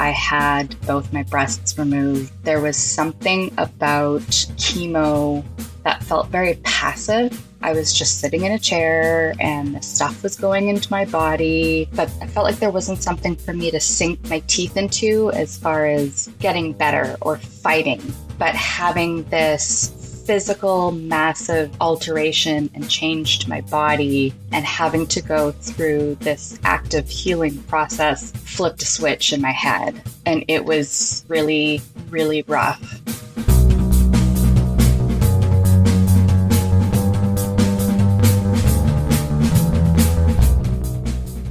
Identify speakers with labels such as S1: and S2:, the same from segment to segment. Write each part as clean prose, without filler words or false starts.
S1: I had both my breasts removed, there was something about chemo that felt very passive. I was just sitting in a chair and the stuff was going into my body, but I felt like there wasn't something for me to sink my teeth into as far as getting better or fighting. But having this physical, massive alteration and change to my body and having to go through this active healing process flipped a switch in my head. And it was really, really rough.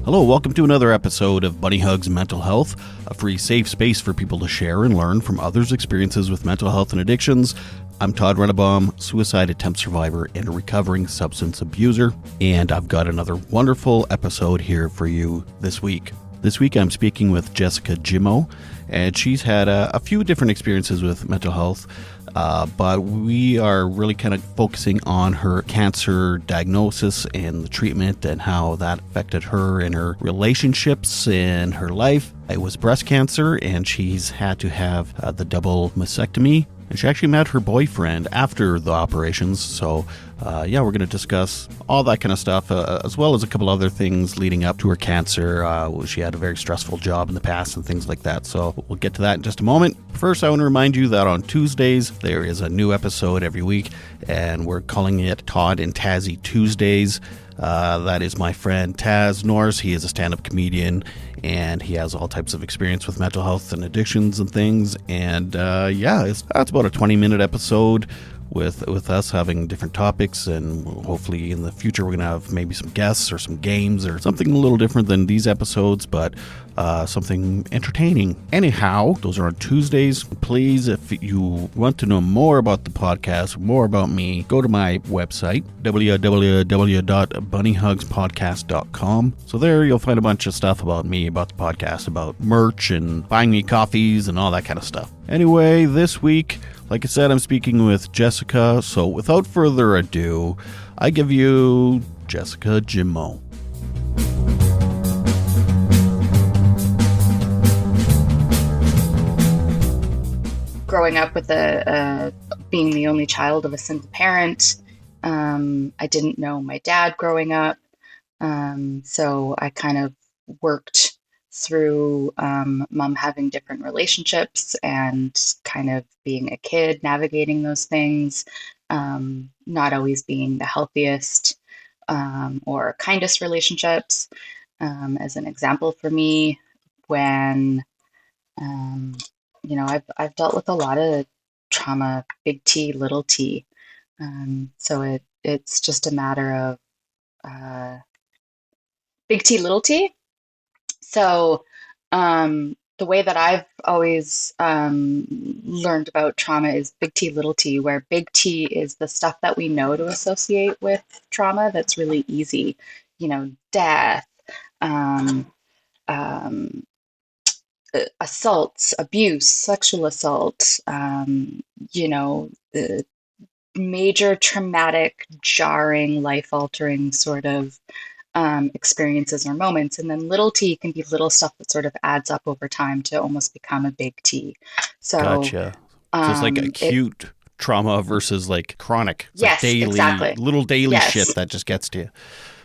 S2: Hello, welcome to another episode of Bunny Hugs Mental Health, a free safe space for people to share and learn from others' experiences with mental health and addictions. I'm Todd Rennebaum, suicide attempt survivor and a recovering substance abuser, and I've got another wonderful episode here for you this week. This week I'm speaking with Jessica Jimmo, and she's had a few different experiences with mental health, but we are really kind of focusing on her cancer diagnosis and the treatment and how that affected her in her relationships and her life. It was breast cancer, and she's had to have the double mastectomy. And she actually met her boyfriend after the operations. So, we're going to discuss all that kind of stuff, as well as a couple other things leading up to her cancer. She had a very stressful job in the past and things like that. So we'll get to that in just a moment. First, I want to remind you that on Tuesdays, there is a new episode every week, and we're calling it Todd and Tazzy Tuesdays. That is my friend Taz Norris. He is a stand-up comedian, and he has all types of experience with mental health and addictions and things. And that's about a 20-minute episode with us having different topics, and hopefully in the future we're going to have maybe some guests or some games or something a little different than these episodes, but something entertaining. Anyhow, those are on Tuesdays. Please, if you want to know more about the podcast, more about me, go to my website, www.bunnyhugspodcast.com. So there you'll find a bunch of stuff about me, about the podcast, about merch and buying me coffees and all that kind of stuff. Anyway, this week, like I said, I'm speaking with Jessica, so without further ado, I give you Jessica Jimmo.
S1: Growing up with being the only child of a single parent, I didn't know my dad growing up, so I kind of worked through mom having different relationships and kind of being a kid, navigating those things, not always being the healthiest or kindest relationships. As an example for me, when I've dealt with a lot of trauma, big T, little t. So it's just a matter of big T, little t. So the way that I've always learned about trauma is big T, little t, where big T is the stuff that we know to associate with trauma that's really easy, death, assaults, abuse, sexual assault, the major traumatic, jarring, life-altering sort of experiences or moments. And then little t can be little stuff that sort of adds up over time to almost become a big T. So,
S2: gotcha. So it's like acute trauma versus like chronic. It's
S1: yes,
S2: like daily,
S1: exactly.
S2: Little daily shit that just gets to you.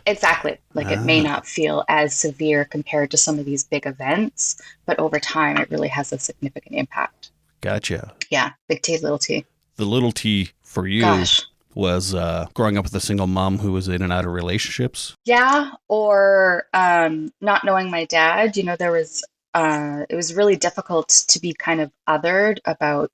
S1: Exactly. Like it may not feel as severe compared to some of these big events, but over time it really has a significant impact.
S2: Gotcha.
S1: Yeah. Big T, little t.
S2: The little t for you was growing up with a single mom who was in and out of relationships.
S1: Yeah. Or not knowing my dad, there was, it was really difficult to be kind of othered about,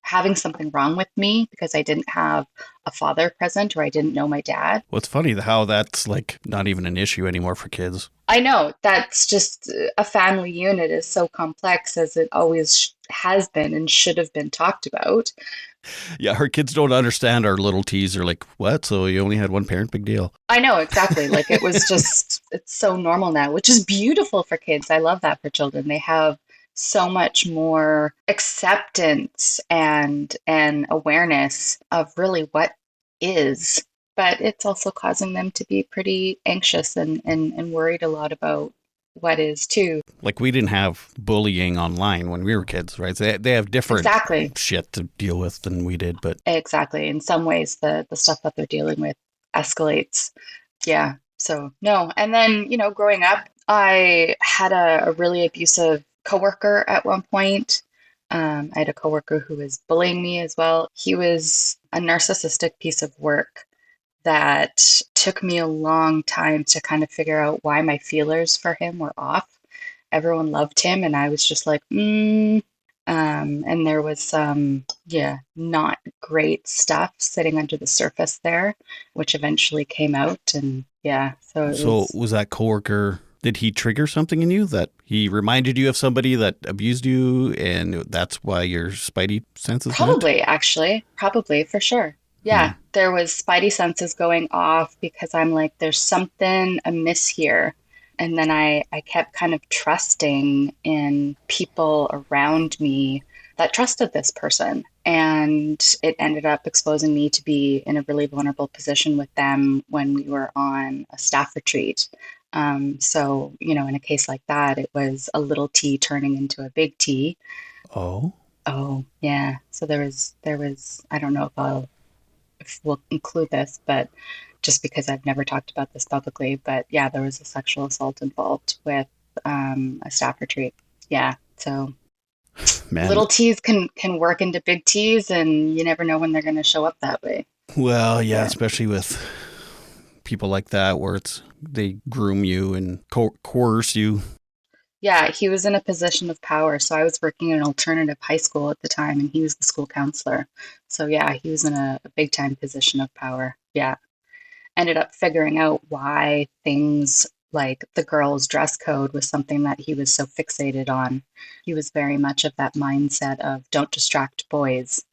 S1: having something wrong with me because I didn't have a father present or I didn't know my dad.
S2: Well, it's funny how that's like not even an issue anymore for kids.
S1: I know that's just a family unit is so complex as it always has been and should have been talked about.
S2: Yeah, her kids don't understand our little T's. They're like, what? So you only had one parent? Big deal.
S1: I know, exactly. Like it was just, it's so normal now, which is beautiful for kids. I love that for children. They have so much more acceptance and awareness of really what is, but it's also causing them to be pretty anxious and worried a lot about what is too.
S2: Like, we didn't have bullying online when we were kids, right? So they have different
S1: Exactly.
S2: shit to deal with than we did, but
S1: Exactly. In some ways, the stuff that they're dealing with escalates. Yeah. So, no. And then, growing up, I had a really abusive coworker at one point. I had a coworker who was bullying me as well. He was a narcissistic piece of work that took me a long time to kind of figure out why my feelers for him were off. Everyone loved him, and I was just like, and there was some, yeah, not great stuff sitting under the surface there, which eventually came out. And yeah, so it
S2: so
S1: was
S2: was that coworker, did he trigger something in you that he reminded you of somebody that abused you and that's why your spidey senses went?
S1: probably for sure.
S2: Hmm.
S1: Yeah, there was spidey senses going off because I'm like, there's something amiss here. And then I kept kind of trusting in people around me that trusted this person. And it ended up exposing me to be in a really vulnerable position with them when we were on a staff retreat. So, in a case like that, it was a little T turning into a big T.
S2: Oh.
S1: Oh, yeah. So there was, I don't know if we'll include this, but just because I've never talked about this publicly, but yeah, there was a sexual assault involved with a staff retreat. Yeah. So
S2: Man.
S1: little T's can work into big T's, and you never know when they're going to show up that way.
S2: Well, yeah,
S1: But
S2: especially with people like that where they groom you and coerce you.
S1: yeah, he was in a position of power. So I was working in an alternative high school at the time, and he was the school counselor. So yeah, he was in a big time position of power. Yeah. Ended up figuring out why things like the girls' dress code was something that he was so fixated on. He was very much of that mindset of don't distract boys.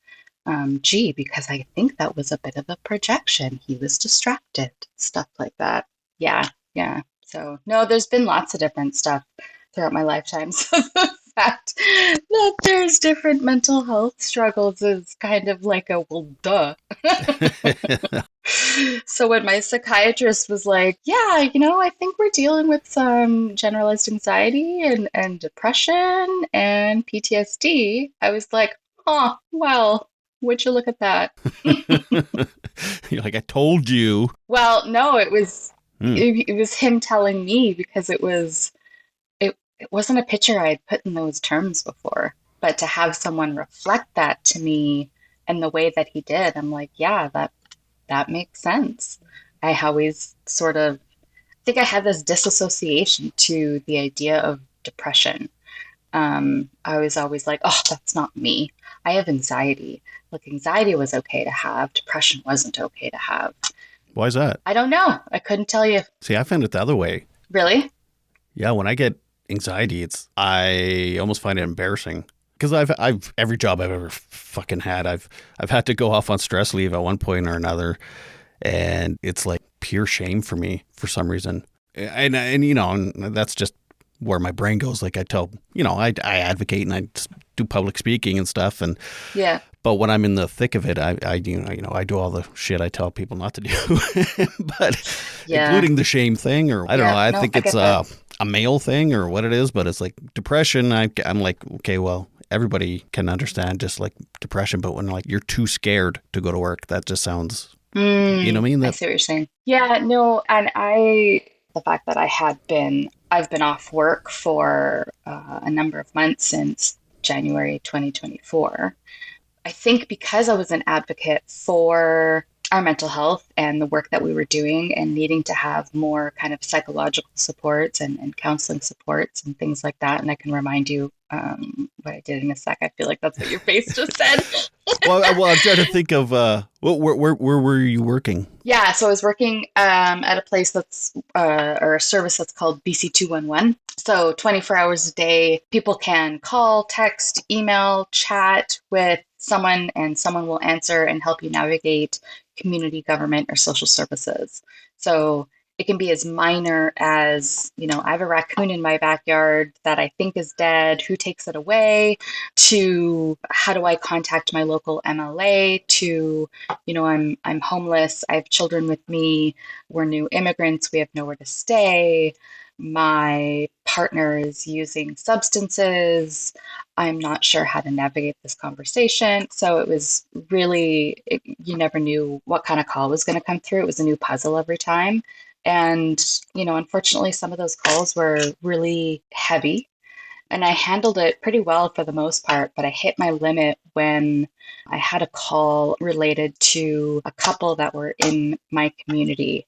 S1: Because I think that was a bit of a projection. He was distracted, stuff like that. Yeah, yeah. So, no, there's been lots of different stuff throughout my lifetime. So the fact that there's different mental health struggles is kind of like a well, duh. So when my psychiatrist was like, yeah, I think we're dealing with some generalized anxiety and depression and PTSD, I was like, oh, well, would you look at that?
S2: You're like, I told you.
S1: Well, no, it was
S2: Hmm.
S1: it was him telling me because it wasn't a picture I had put in those terms before. But to have someone reflect that to me and the way that he did, I'm like, yeah, that makes sense. I always sort of think I had this disassociation to the idea of depression. I was always like, oh, that's not me. I have anxiety. Like, anxiety was okay to have, depression wasn't okay to have.
S2: Why is that?
S1: I don't know. I couldn't tell you.
S2: See, I found it the other way.
S1: Really?
S2: Yeah, when I get anxiety, I almost find it embarrassing because I've every job I've ever fucking had, I've had to go off on stress leave at one point or another, and it's like pure shame for me for some reason, and and that's just where my brain goes. Like I tell, I advocate and I do public speaking and stuff, and
S1: Yeah.
S2: but when I'm in the thick of it, I do, I do all the shit I tell people not to do, but
S1: Yeah.
S2: including the shame thing, or I don't know.
S1: Yeah.
S2: I
S1: No,
S2: think
S1: I
S2: it's
S1: get that.
S2: a male thing or what it is, but it's like depression. I'm like, okay, well, everybody can understand just like depression, but when like you're too scared to go to work, that just sounds, you know what I mean?
S1: I
S2: That
S1: see what you're saying. Yeah, no, and the fact that I've been off work for a number of months since January 2024. I think because I was an advocate for our mental health and the work that we were doing and needing to have more kind of psychological supports and counseling supports and things like that. And I can remind you what I did in a sec. I feel like that's what your face just said.
S2: well, I'm trying to think of where were you working?
S1: Yeah, so I was working at a place or a service that's called BC 211. So 24 hours a day, people can call, text, email, chat with someone, and someone will answer and help you navigate community government or social services. So it can be as minor as, I have a raccoon in my backyard that I think is dead. Who takes it away? To how do I contact my local MLA? To I'm homeless. I have children with me. We're new immigrants. We have nowhere to stay. My partner is using substances. I'm not sure how to navigate this conversation. So it was really, you never knew what kind of call was going to come through. It was a new puzzle every time. And, unfortunately, some of those calls were really heavy. And I handled it pretty well for the most part, but I hit my limit when I had a call related to a couple that were in my community,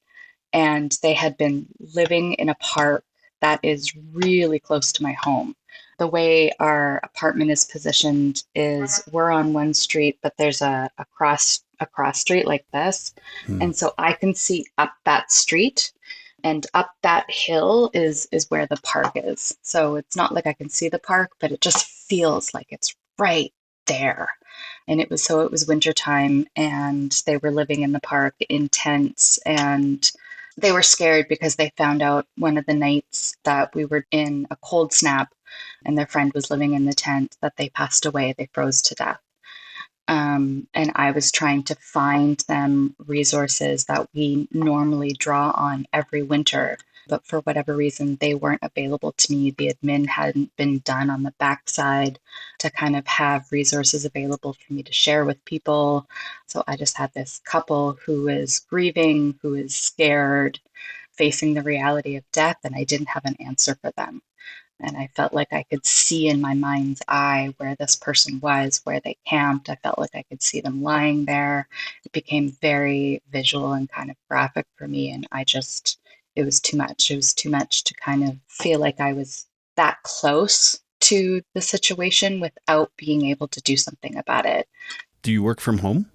S1: and they had been living in a park that is really close to my home. The way our apartment is positioned is we're on one street, but there's a cross street like this.
S2: Hmm.
S1: And so I can see up that street, and up that hill is where the park is. So it's not like I can see the park, but it just feels like it's right there. And it was wintertime, and they were living in the park in tents, and they were scared because they found out one of the nights that we were in a cold snap and their friend was living in the tent that they passed away. They froze to death. And I was trying to find them resources that we normally draw on every winter. But for whatever reason, they weren't available to me. The admin hadn't been done on the backside to kind of have resources available for me to share with people. So I just had this couple who is grieving, who is scared, facing the reality of death, and I didn't have an answer for them. And I felt like I could see in my mind's eye where this person was, where they camped. I felt like I could see them lying there. It became very visual and kind of graphic for me. And it was too much. It was too much to kind of feel like I was that close to the situation without being able to do something about it.
S2: Do you work from home?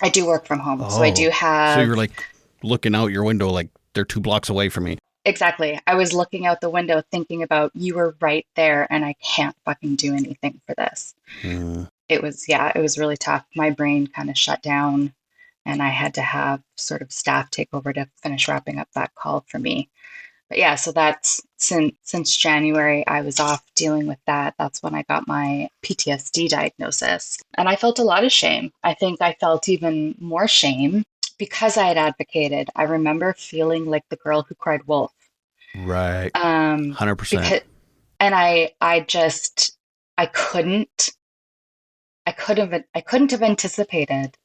S1: I do work from home. So I do
S2: So
S1: have.
S2: you're like looking out your window like they're 2 blocks away from me.
S1: Exactly. I was looking out the window thinking about you were right there and I can't fucking do anything for this.
S2: Hmm.
S1: Yeah, it was really tough. My brain kind of shut down and I had to have sort of staff take over to finish wrapping up that call for me. But yeah, so that's since January I was off dealing with that. That's when I got my PTSD diagnosis. And I felt a lot of shame. I think I felt even more shame because I had advocated. I remember feeling like the girl who cried wolf.
S2: Right.
S1: Um,
S2: 100%.
S1: because and I just I couldn't I couldn't have anticipated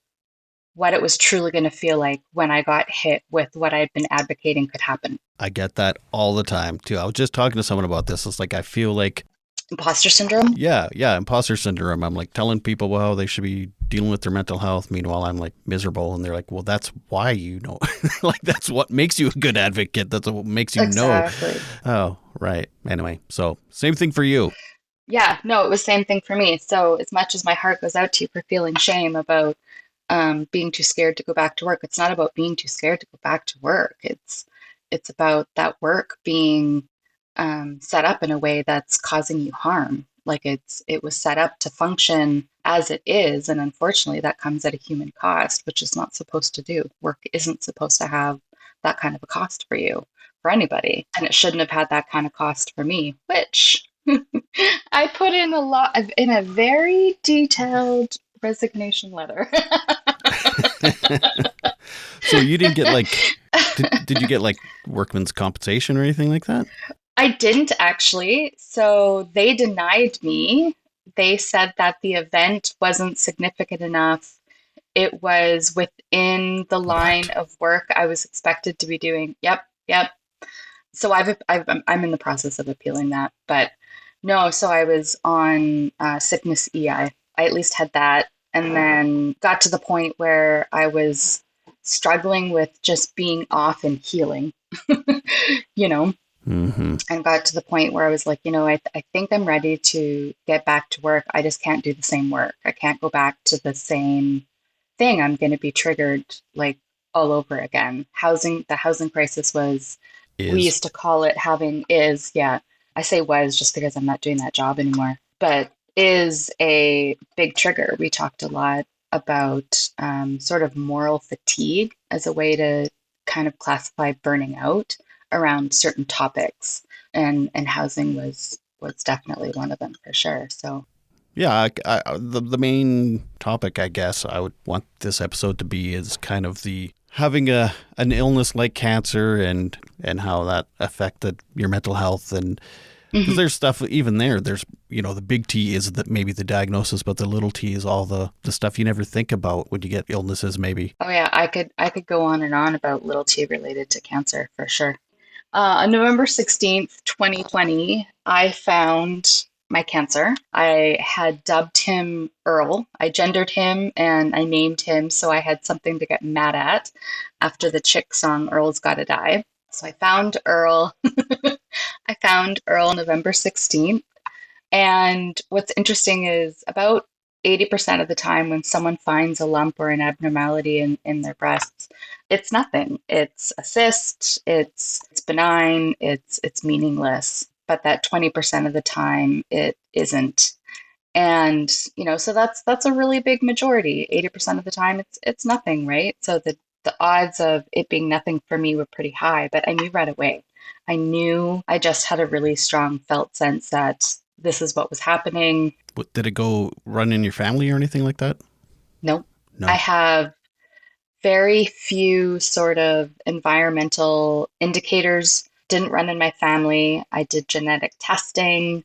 S1: what it was truly going to feel like when I got hit with what I'd been advocating could happen.
S2: I get that all the time too. I was just talking to someone about this. It's like I feel like
S1: Imposter syndrome?
S2: yeah, imposter syndrome. I'm like telling people well they should be dealing with their mental health. Meanwhile, I'm like miserable, and they're like, "Well, that's why you know, like that's what makes you a good advocate. That's what makes you know."
S1: Exactly.
S2: Oh, right. Anyway, so same thing for you.
S1: Yeah, no, it was the same thing for me. So as much as my heart goes out to you for feeling shame about being too scared to go back to work, it's not about being too scared to go back to work. It's about that work being set up in a way that's causing you harm. Like it was set up to function as it is, and unfortunately, that comes at a human cost, which is not supposed to do. Work isn't supposed to have that kind of a cost for you, for anybody, and it shouldn't have had that kind of cost for me, which I put in in a very detailed resignation letter.
S2: So you didn't get like, did you get like workman's compensation or anything like that?
S1: I didn't actually. So they denied me. They said that the event wasn't significant enough. It was within the line
S2: What?
S1: of work I was expected to be doing. Yep, yep. So I'm in the process of appealing that, but no. So I was on sickness EI. I at least had that, and then got to the point where I was struggling with just being off and healing. you know,
S2: Mm-hmm.
S1: and got to the point where I was like, I think I'm ready to get back to work. I just can't do the same work. I can't go back to the same thing. I'm going to be triggered like all over again. The housing crisis we
S2: Is
S1: used to call it yeah, I say was just because I'm not doing that job anymore, but is a big trigger. We talked a lot about sort of moral fatigue as a way to kind of classify burning out around certain topics, and housing was definitely one of them for sure. So
S2: yeah, the main topic I guess I would want this episode to be is kind of the having an illness like cancer and how that affected your mental health, and because
S1: Hmm.
S2: there's stuff even there's the big T is that maybe the diagnosis, but the little T is all the stuff you never think about when you get illnesses maybe.
S1: Oh yeah, I could go on and on about little t related to cancer for sure. On November 16th, 2020, I found my cancer. I had dubbed him Earl. I gendered him and I named him so I had something to get mad at after the Chick song Earl's Gotta Die. So I found Earl. I found Earl November 16th. And what's interesting is about 80% of the time when someone finds a lump or an abnormality in their breasts, it's nothing. It's a cyst, it's benign, it's meaningless. But that 20% of the time it isn't. And, so that's a really big majority. 80% of the time it's nothing, right? So the odds of it being nothing for me were pretty high, but I knew right away. I knew I just had a really strong felt sense that this is what was happening.
S2: Did it go run in your family or anything like that?
S1: Nope. I
S2: No.
S1: have very few sort of environmental indicators. Didn't run in my family. I did genetic testing.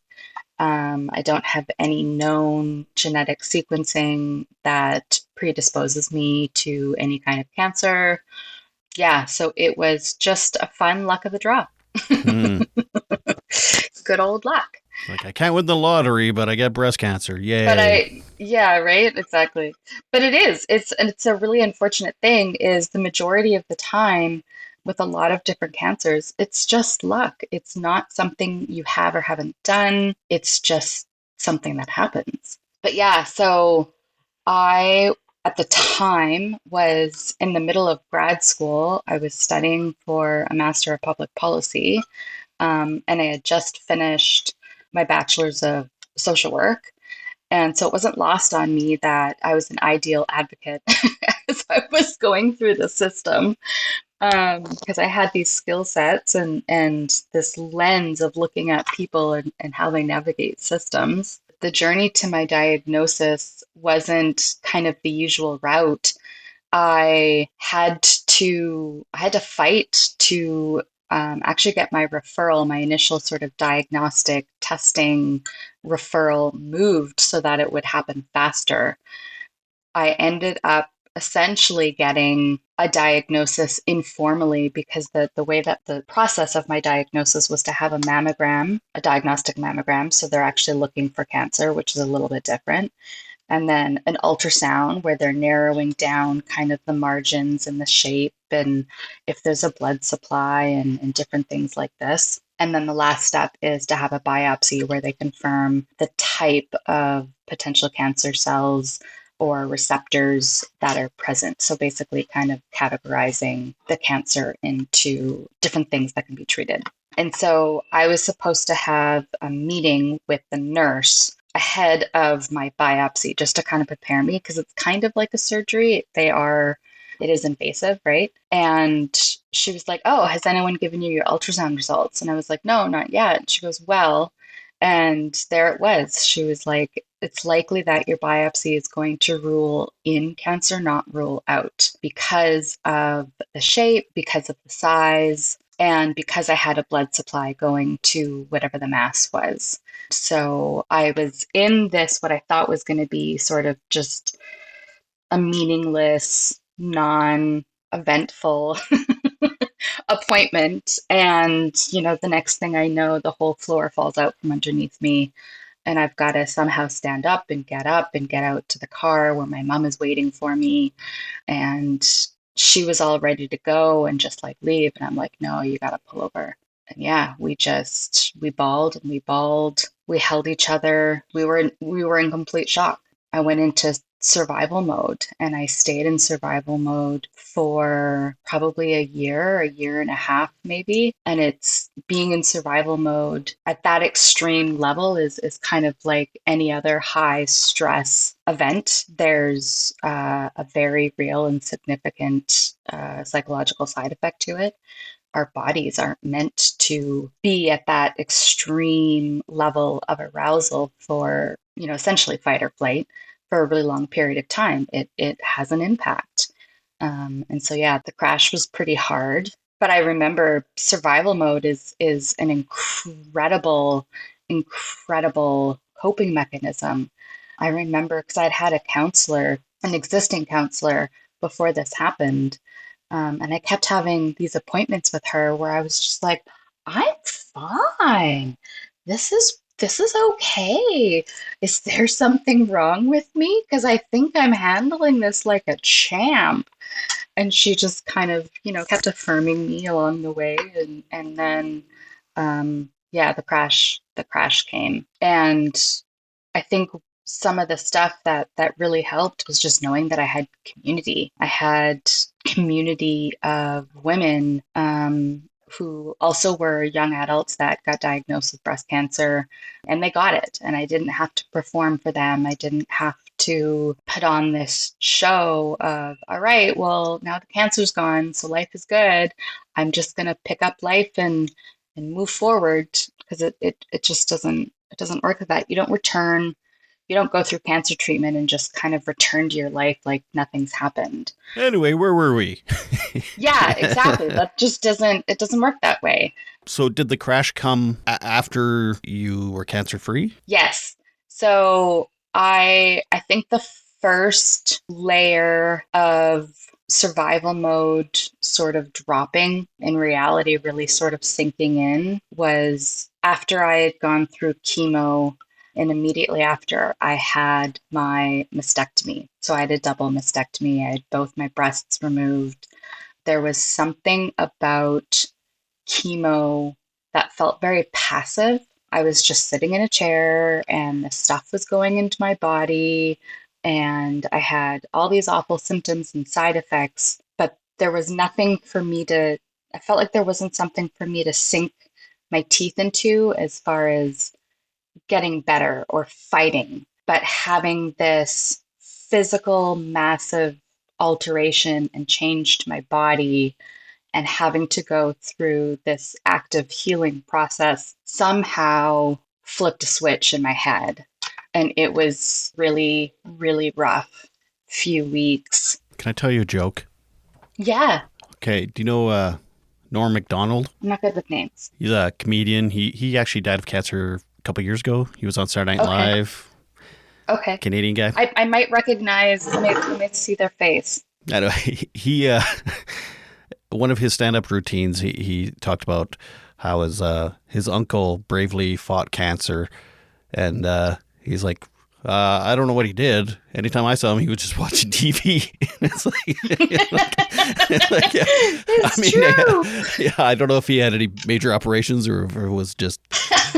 S1: I don't have any known genetic sequencing that predisposes me to any kind of cancer. Yeah, so it was just a fun luck of the draw.
S2: Hmm.
S1: Good old luck.
S2: It's like, I can't win the lottery, but I get breast cancer.
S1: But
S2: Yay.
S1: yeah, right, exactly. But it's a really unfortunate thing is the majority of the time with a lot of different cancers, it's just luck. It's not something you have or haven't done. It's just something that happens. But yeah, so I, at the time, was in the middle of grad school. I was studying for a Master of Public Policy, and I had just finished my bachelor's of social work. And so it wasn't lost on me that I was an ideal advocate as I was going through the system, because I had these skill sets and this lens of looking at people and how they navigate systems. The journey to my diagnosis wasn't kind of the usual route. I had to fight to actually get my referral, my initial sort of diagnostic testing referral moved so that it would happen faster. I ended up essentially getting a diagnosis informally because the way that the process of my diagnosis was to have a mammogram, a diagnostic mammogram. So they're actually looking for cancer, which is a little bit different, and then an ultrasound where they're narrowing down kind of the margins and the shape and if there's a blood supply and different things like this. And then the last step is to have a biopsy where they confirm the type of potential cancer cells or receptors that are present. So basically, kind of categorizing the cancer into different things that can be treated. And so I was supposed to have a meeting with the nurse ahead of my biopsy just to kind of prepare me because it's kind of like a surgery. It is invasive, right? And she was like, "Oh, has anyone given you your ultrasound results?" And I was like, "No, not yet." And she goes, "Well," and there it was. She was like, "It's likely that your biopsy is going to rule in cancer, not rule out because of the shape, because of the size, and because I had a blood supply going to whatever the mass was." So I was in this, what I thought was going to be sort of just a meaningless, non eventful appointment. And, the next thing I know, the whole floor falls out from underneath me. And I've got to somehow stand up and get out to the car where my mom is waiting for me. And she was all ready to go and just like leave. And I'm like, no, you got to pull over. And yeah, we bawled and we bawled. We held each other. We were in complete shock. I went into survival mode and I stayed in survival mode for probably a year and a half maybe. And it's being in survival mode at that extreme level is kind of like any other high stress event. There's a very real and significant psychological side effect to it. Our bodies aren't meant to be at that extreme level of arousal for, essentially fight or flight for a really long period of time. It has an impact. And so, yeah, the crash was pretty hard. But I remember survival mode is an incredible coping mechanism. I remember because I'd had a counselor, an existing counselor, before this happened. And I kept having these appointments with her where I was just like, I'm fine. This is okay. Is there something wrong with me? Because I think I'm handling this like a champ. And she just kind of, kept affirming me along the way. And then, yeah, the crash came. And I think some of the stuff that really helped was just knowing that I had community. I had community of women who also were young adults that got diagnosed with breast cancer, and they got it. And I didn't have to perform for them. I didn't have to put on this show of, all right, well, now the cancer's gone, so life is good. I'm just going to pick up life and move forward, because it just doesn't work like that. You don't go through cancer treatment and just kind of return to your life like nothing's happened.
S2: Anyway, where were we?
S1: Yeah, exactly. It doesn't work that way.
S2: So did the crash come after you were cancer free?
S1: Yes. So I think the first layer of survival mode sort of dropping, in reality really sort of sinking in, was after I had gone through chemo, and immediately after I had my mastectomy. So I had a double mastectomy. I had both my breasts removed. There was something about chemo that felt very passive. I was just sitting in a chair and the stuff was going into my body, and I had all these awful symptoms and side effects, but there was nothing for me to, I felt like there wasn't something for me to sink my teeth into as far as getting better or fighting, but having this physical, massive alteration and change to my body, and having to go through this active healing process somehow flipped a switch in my head. And it was really, really rough few weeks.
S2: Can I tell you a joke?
S1: Yeah.
S2: Okay. Do you know Norm Macdonald?
S1: I'm not good with names.
S2: He's a comedian. He actually died of cancer a couple years ago. He was on Saturday Night Live.
S1: Okay.
S2: Canadian guy.
S1: I might recognize, I might see their face.
S2: I know. He one of his stand-up routines, he talked about how his uncle bravely fought cancer, and he's like, I don't know what he did. Anytime I saw him, he was just watching TV. And it's like, yeah.
S1: It's true.
S2: Yeah, I don't know if he had any major operations or if it was just,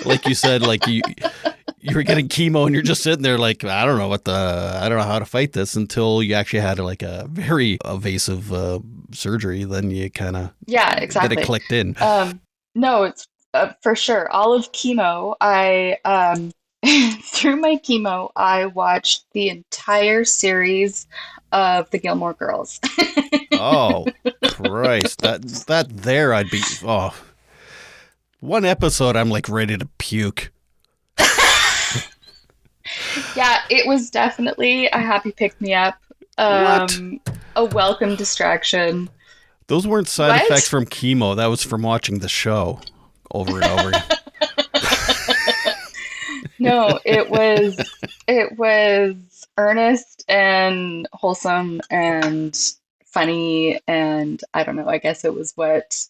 S2: like you said, like you were getting chemo and you're just sitting there like, I don't know how to fight this, until you actually had like a very evasive surgery. Then you kind of,
S1: yeah, exactly.
S2: Then it clicked in.
S1: No, it's for sure. All of chemo, through my chemo, I watched the entire series of the Gilmore Girls.
S2: Oh, Christ. That there I'd be, one episode I'm like ready to puke.
S1: Yeah, it was definitely a happy pick-me-up. A welcome distraction.
S2: Those weren't side effects from chemo. That was from watching the show over and over.
S1: No, it was earnest and wholesome and funny, and I don't know, I guess it was what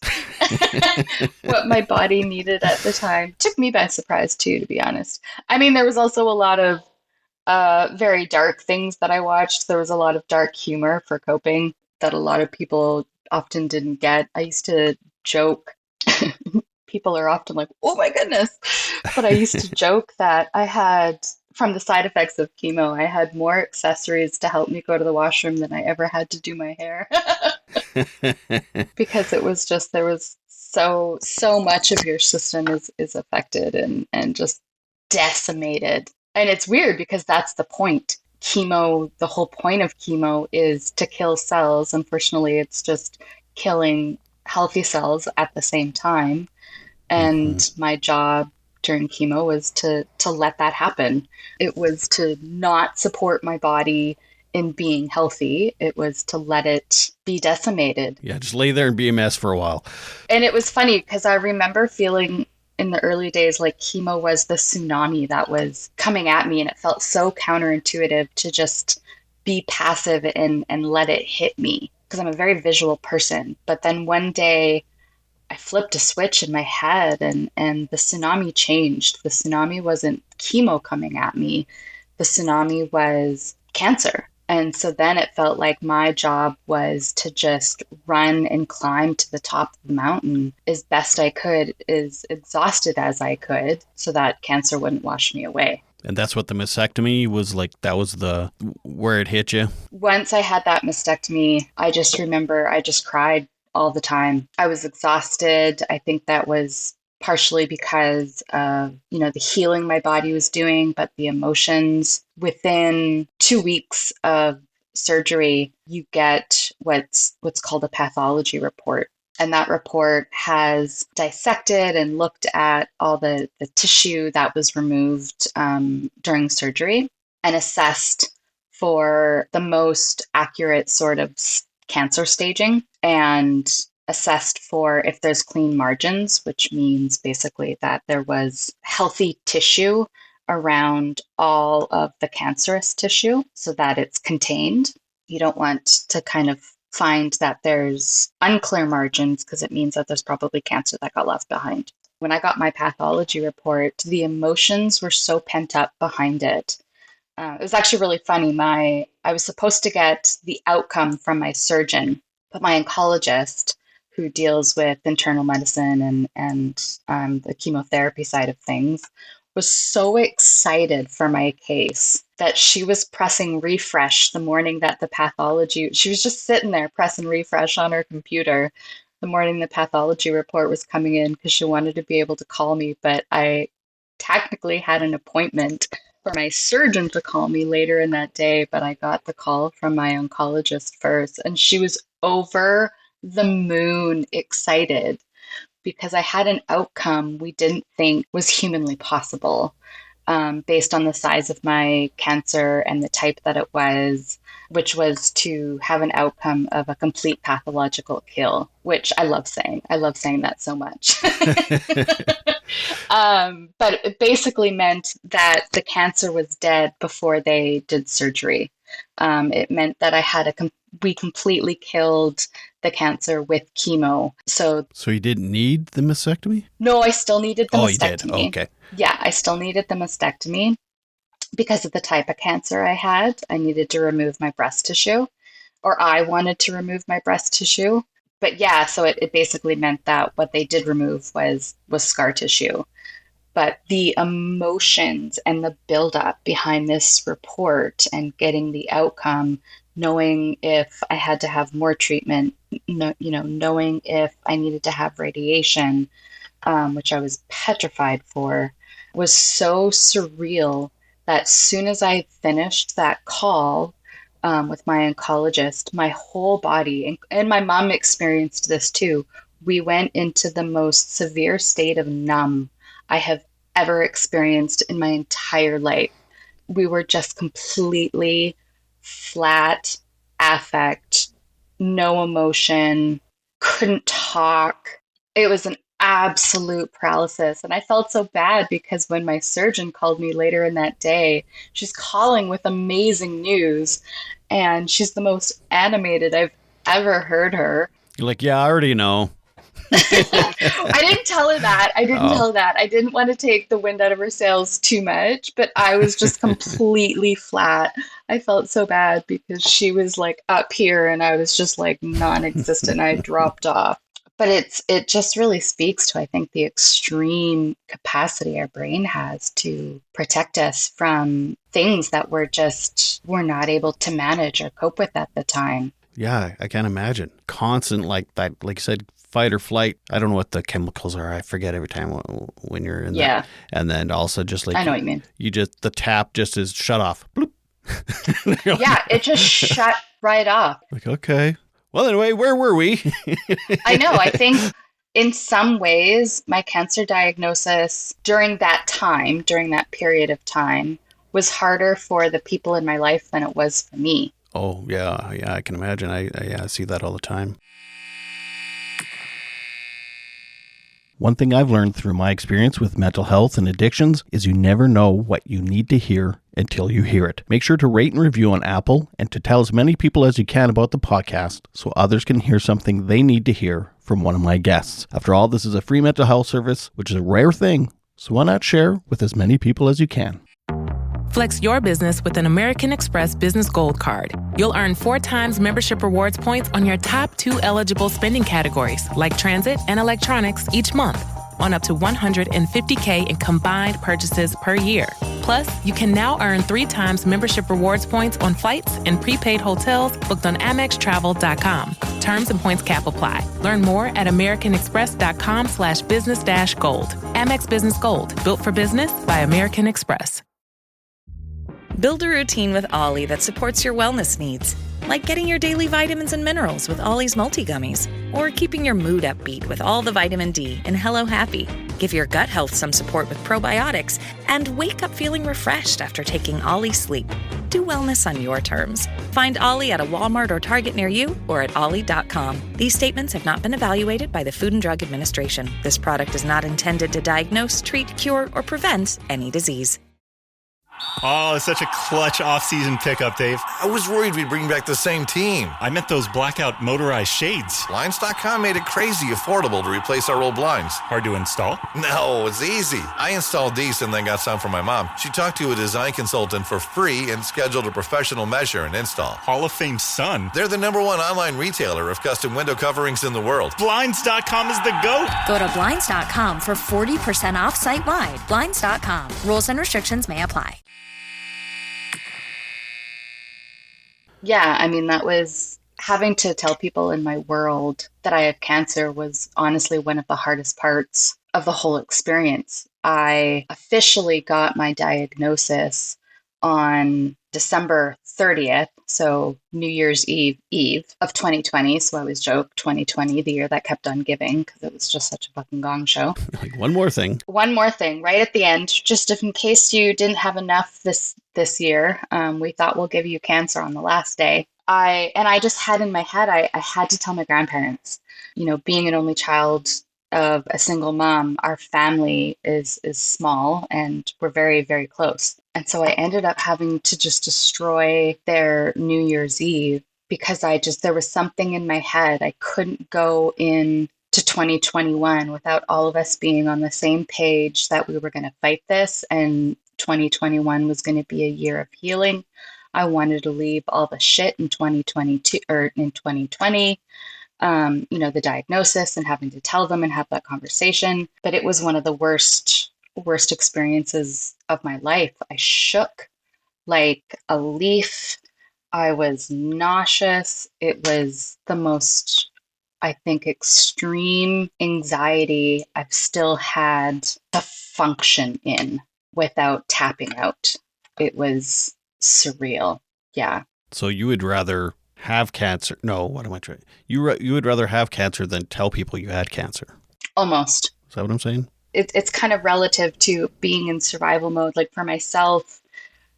S1: what my body needed at the time. Took me by surprise too, to be honest. I mean, there was also a lot of very dark things that I watched. There was a lot of dark humor for coping that a lot of people often didn't get. I used to joke. People are often like, oh my goodness. But I used to joke that I had, from the side effects of chemo, I had more accessories to help me go to the washroom than I ever had to do my hair. Because it was just, there was so much of your system is affected and just decimated. And it's weird because that's the point. Chemo, the whole point of chemo is to kill cells. Unfortunately, it's just killing healthy cells at the same time. And my job during chemo was to let that happen. It was to not support my body in being healthy. It was to let it be decimated.
S2: Yeah, just lay there and be a mess for a while.
S1: And it was funny because I remember feeling in the early days like chemo was the tsunami that was coming at me, and it felt so counterintuitive to just be passive and let it hit me because I'm a very visual person. But then one day I flipped a switch in my head, and the tsunami changed. The tsunami wasn't chemo coming at me. The tsunami was cancer. And so then it felt like my job was to just run and climb to the top of the mountain as best I could, as exhausted as I could, so that cancer wouldn't wash me away.
S2: And that's what the mastectomy was like. That was the where it hit you.
S1: Once I had that mastectomy, I just remember I just cried all the time. I was exhausted. I think that was partially because of, the healing my body was doing, but the emotions. Within 2 weeks of surgery, you get what's called a pathology report. And that report has dissected and looked at all the tissue that was removed during surgery and assessed for the most accurate sort of cancer staging, and assessed for if there's clean margins, which means basically that there was healthy tissue around all of the cancerous tissue so that it's contained. You don't want to kind of find that there's unclear margins because it means that there's probably cancer that got left behind. When I got my pathology report, the emotions were so pent up behind it. It was actually really funny. I was supposed to get the outcome from my surgeon, but my oncologist, who deals with internal medicine and the chemotherapy side of things, was so excited for my case that she was pressing refresh the morning that she was just sitting there pressing refresh on her computer the morning the pathology report was coming in because she wanted to be able to call me. But I technically had an appointment for my surgeon to call me later in that day, but I got the call from my oncologist first, and she was over the moon excited because I had an outcome we didn't think was humanly possible, based on the size of my cancer and the type that it was, which was to have an outcome of a complete pathological kill, which I love saying. I love saying that so much. But it basically meant that the cancer was dead before they did surgery. It meant that we completely killed the cancer with chemo. So
S2: you didn't need the mastectomy?
S1: No, I still needed the mastectomy.
S2: You did? Oh, okay.
S1: Yeah, I still needed the mastectomy because of the type of cancer I had. I needed to remove my breast tissue, or I wanted to remove my breast tissue. But yeah, so it basically meant that what they did remove was scar tissue. But the emotions and the buildup behind this report and getting the outcome, knowing if I had to have more treatment, knowing if I needed to have radiation, which I was petrified for, was so surreal that as soon as I finished that call with my oncologist, my whole body, and my mom experienced this too, we went into the most severe state of numb I have ever experienced in my entire life. We were just completely flat affect, no emotion, couldn't talk. It was an absolute paralysis. And I felt so bad because when my surgeon called me later in that day, she's calling with amazing news, and she's the most animated I've ever heard her.
S2: You're like, yeah, I already know.
S1: I didn't tell her that. I didn't want to take the wind out of her sails too much, but I was just completely flat. I felt so bad because she was like up here and I was just like non-existent. I dropped off. But it just really speaks to, I think, the extreme capacity our brain has to protect us from things that we're not able to manage or cope with at the time.
S2: Yeah, I can't imagine. Constant, like that, like you said, fight or flight. I don't know what the chemicals are. I forget every time when you're in that. And then also just like,
S1: I know what you mean.
S2: The tap just is shut off. Bloop.
S1: Yeah, it just shut right off.
S2: Like, okay. Well, anyway, where were we?
S1: I know. I think in some ways, my cancer diagnosis during that period of time, was harder for the people in my life than it was for me.
S2: Oh, yeah, I can imagine. I see that all the time. One thing I've learned through my experience with mental health and addictions is you never know what you need to hear until you hear it. Make sure to rate and review on Apple and to tell as many people as you can about the podcast so others can hear something they need to hear from one of my guests. After all, this is a free mental health service, which is a rare thing, so why not share with as many people as you can?
S3: Flex your business with an American Express Business Gold Card. You'll earn 4 times membership rewards points on your top 2 eligible spending categories, like transit and electronics, each month, on up to $150K in combined purchases per year. Plus, you can now earn 3 times membership rewards points on flights and prepaid hotels booked on AmexTravel.com. Terms and points cap apply. Learn more at americanexpress.com/business-gold. Amex Business Gold, built for business by American Express.
S4: Build a routine with Ollie that supports your wellness needs, like getting your daily vitamins and minerals with Ollie's multi-gummies, or keeping your mood upbeat with all the vitamin D in Hello Happy. Give your gut health some support with probiotics, and wake up feeling refreshed after taking Ollie Sleep. Do wellness on your terms. Find Ollie at a Walmart or Target near you or at ollie.com. These statements have not been evaluated by the Food and Drug Administration. This product is not intended to diagnose, treat, cure, or prevent any disease.
S5: Oh, it's such a clutch off-season pickup, Dave.
S6: I was worried we'd bring back the same team.
S5: I meant those blackout motorized shades.
S6: Blinds.com made it crazy affordable to replace our old blinds.
S5: Hard to install?
S6: No, it's easy. I installed these and then got some for my mom. She talked to a design consultant for free and scheduled a professional measure and install.
S5: Hall of Fame son.
S6: They're the #1 online retailer of custom window coverings in the world.
S5: Blinds.com is the GOAT.
S7: Go to Blinds.com for 40% off site-wide. Blinds.com. Rules and restrictions may apply.
S1: Yeah, I mean, that was having to tell people in my world that I have cancer was honestly one of the hardest parts of the whole experience. I officially got my diagnosis on December 30th, so New Year's Eve of 2020. So I always joke 2020, the year that kept on giving, because it was just such a fucking gong show.
S2: Like one more thing
S1: Right at the end, just if in case you didn't have enough this year, we thought we'll give you cancer on the last day. I just had in my head, I had to tell my grandparents. You know, being an only child of a single mom, our family is small and we're very, very close. And so I ended up having to just destroy their New Year's Eve because there was something in my head. I couldn't go in to 2021 without all of us being on the same page that we were going to fight this, and 2021 was going to be a year of healing. I wanted to leave all the shit in 2022 or in 2020. The diagnosis and having to tell them and have that conversation. But it was one of the worst experiences of my life. I shook like a leaf. I was nauseous. It was the most, I think, extreme anxiety I've still had to function in without tapping out. It was surreal. Yeah.
S2: So you would rather have cancer? No, what am I trying? You would rather have cancer than tell people you had cancer?
S1: Almost.
S2: Is that what I'm saying?
S1: It's kind of relative to being in survival mode. Like for myself,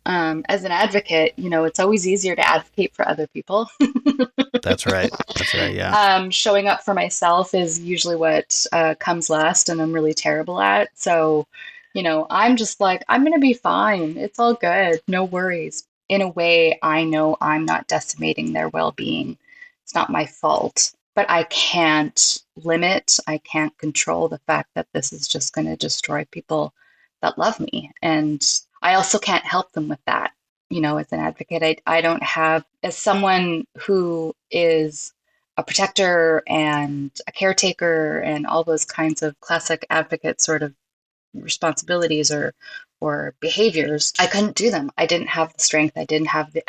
S1: as an advocate, it's always easier to advocate for other people.
S2: That's right. Yeah.
S1: Showing up for myself is usually what comes last, and I'm really terrible at. So, I'm just like, I'm going to be fine. It's all good. No worries. In a way, I know I'm not decimating their well-being. It's not my fault. But I can't I can't control the fact that this is just going to destroy people that love me. And I also can't help them with that. As an advocate, I don't have, as someone who is a protector and a caretaker and all those kinds of classic advocate sort of responsibilities or behaviors, I couldn't do them. I didn't have the strength. I didn't have the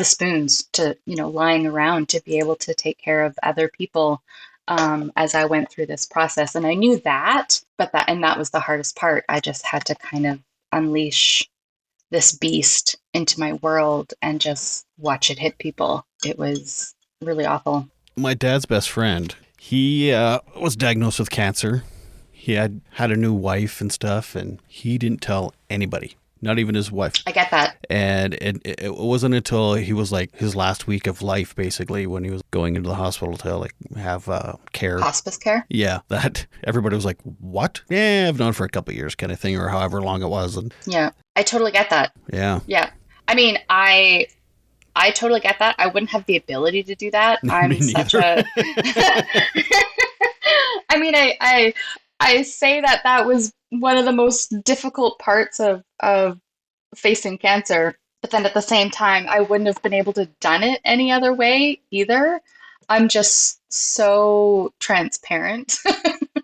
S1: spoons to, lying around to be able to take care of other people as I went through this process. And I knew that, that was the hardest part. I just had to kind of unleash this beast into my world and just watch it hit people. It was really awful.
S2: My dad's best friend, he was diagnosed with cancer. He had a new wife and stuff, and he didn't tell anybody. not even his wife.
S1: I get that.
S2: And it wasn't until he was like his last week of life, basically, when he was going into the hospital to like have care.
S1: Hospice care?
S2: Yeah, that everybody was like, what? Yeah, I've known for a couple of years kind of thing, or however long it was. And
S1: yeah, I totally get that.
S2: Yeah.
S1: Yeah. I mean, I totally get that. I wouldn't have the ability to do that. I'm such a... I mean, I say that was one of the most difficult parts of facing cancer. But then at the same time, I wouldn't have been able to done it any other way either. I'm just so transparent.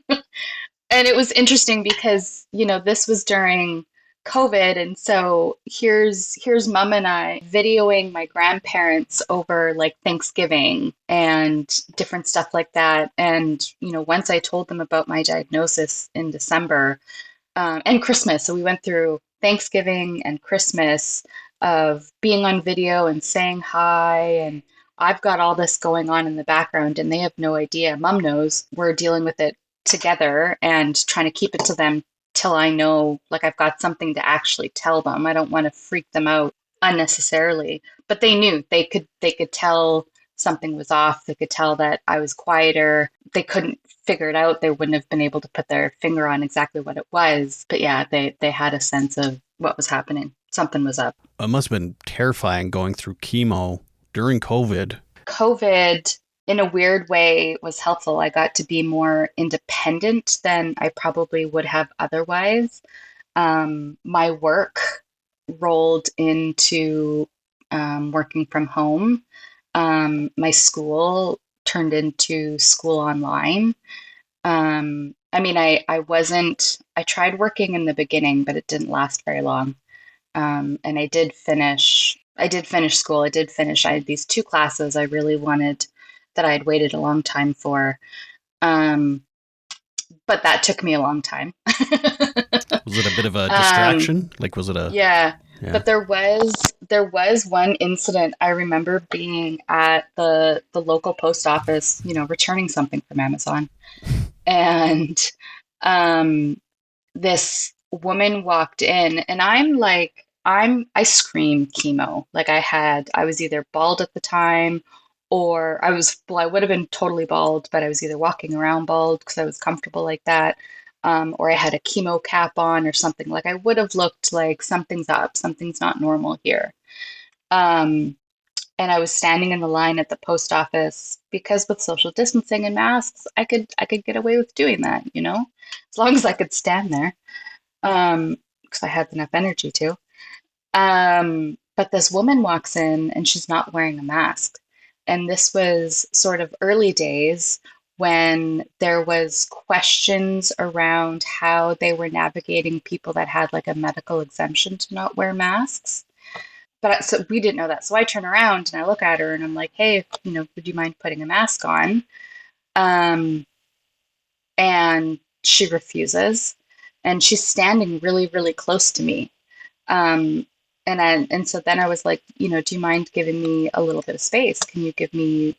S1: And it was interesting because, this was during COVID. And so here's mom and I videoing my grandparents over like Thanksgiving and different stuff like that. And, once I told them about my diagnosis in December, and Christmas. So we went through Thanksgiving and Christmas of being on video and saying hi. And I've got all this going on in the background and they have no idea. Mom knows we're dealing with it together and trying to keep it to them till I know, like, I've got something to actually tell them. I don't want to freak them out unnecessarily, but they knew they could tell something was off. They could tell that I was quieter. They couldn't figure it out. They wouldn't have been able to put their finger on exactly what it was. But yeah, they had a sense of what was happening. Something was up.
S2: It must have been terrifying going through chemo during COVID.
S1: COVID, in a weird way, was helpful. I got to be more independent than I probably would have otherwise. My work rolled into working from home. My school turned into school online. I mean, I tried working in the beginning, but it didn't last very long. And I did finish school. I had these 2 classes I really wanted that I had waited a long time for. But that took me a long time.
S2: Was it a bit of a distraction? Was it a...
S1: Yeah. But there was one incident. I remember being at the local post office, returning something from Amazon. And this woman walked in and I screamed chemo. I was either bald at the time or I would have been totally bald, but I was either walking around bald because I was comfortable like that. Or I had a chemo cap on or something. I would have looked like something's up, something's not normal here. And I was standing in the line at the post office because with social distancing and masks, I could get away with doing that, as long as I could stand there, because I had enough energy to. But this woman walks in and she's not wearing a mask. And this was sort of early days when there was questions around how they were navigating people that had a medical exemption to not wear masks. But so we didn't know that. So I turn around and I look at her and I'm like, hey, would you mind putting a mask on? And she refuses. And she's standing really, really close to me. And so then I was like, do you mind giving me a little bit of space? Can you give me,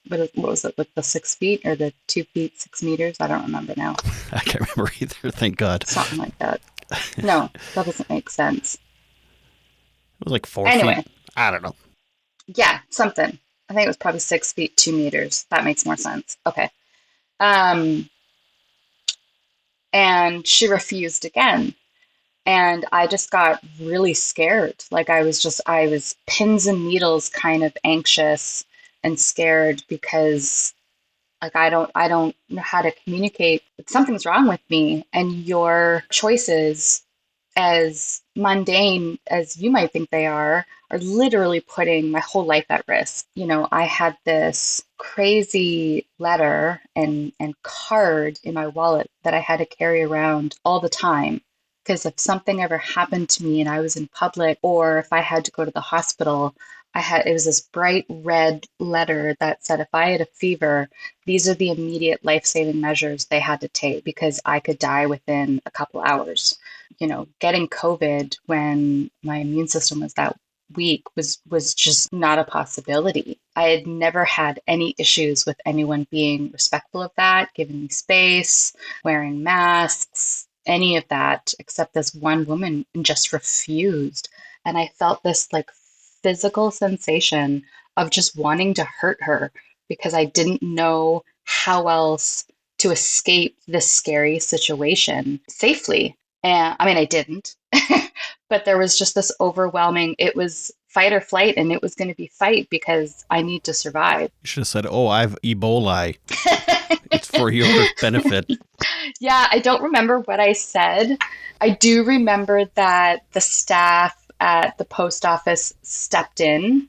S1: what was it, the 6 feet or the 2 feet, 6 meters? I don't remember now.
S2: I can't remember either. Thank God.
S1: Something like that. No, that doesn't make sense.
S2: It was 4
S1: anyway,
S2: feet. I don't know.
S1: Yeah, something. I think it was probably 6 feet, 2 meters. That makes more sense. Okay. And she refused again. And I just got really scared. I was pins and needles kind of anxious and scared because I don't know how to communicate. Something's wrong with me. And your choices, as mundane as you might think they are literally putting my whole life at risk. I had this crazy letter and card in my wallet that I had to carry around all the time. Because if something ever happened to me and I was in public, or if I had to go to the hospital, it was this bright red letter that said if I had a fever, these are the immediate life-saving measures they had to take because I could die within a couple hours. Getting COVID when my immune system was that weak was just not a possibility. I had never had any issues with anyone being respectful of that, giving me space, wearing masks. any of that except this one woman and just refused. And I felt this like physical sensation of just wanting to hurt her because I didn't know how else to escape this scary situation safely. And I mean, I didn't, but there was just this overwhelming, it was fight or flight, and it was going to be fight because I need to survive.
S2: You should have said, oh, I've Ebola. It's for your benefit.
S1: Yeah, I don't remember what I said. I do remember that the staff at the post office stepped in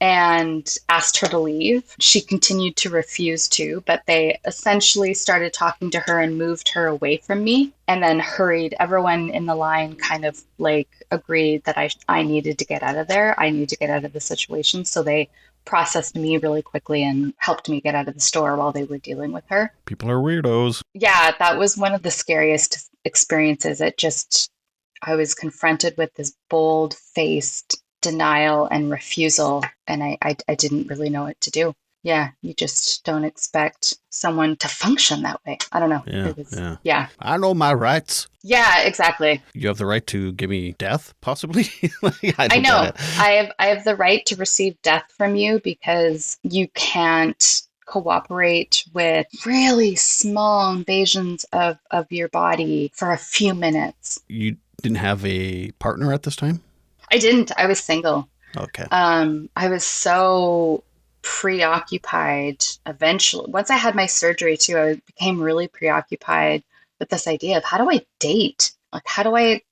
S1: and asked her to leave. She continued to refuse to, but they essentially started talking to her and moved her away from me and then hurried. Everyone in the line kind of like agreed that I needed to get out of there. I needed to get out of the situation. So they processed me really quickly and helped me get out of the store while they were dealing with her.
S2: People are weirdos.
S1: Yeah, that was one of the scariest experiences. I was confronted with this bold-faced denial and refusal, and I didn't really know what to do. Yeah, you just don't expect someone to function that way. I don't know. Yeah.
S2: I know my rights.
S1: Yeah, exactly.
S2: You have the right to give me death, possibly?
S1: I know. I have the right to receive death from you because you can't cooperate with really small invasions of your body for a few minutes.
S2: You didn't have a partner at this time?
S1: I didn't. I was single.
S2: Okay.
S1: I was so preoccupied eventually. Once I had my surgery too, I became really preoccupied with this idea of how do I date? Like how do I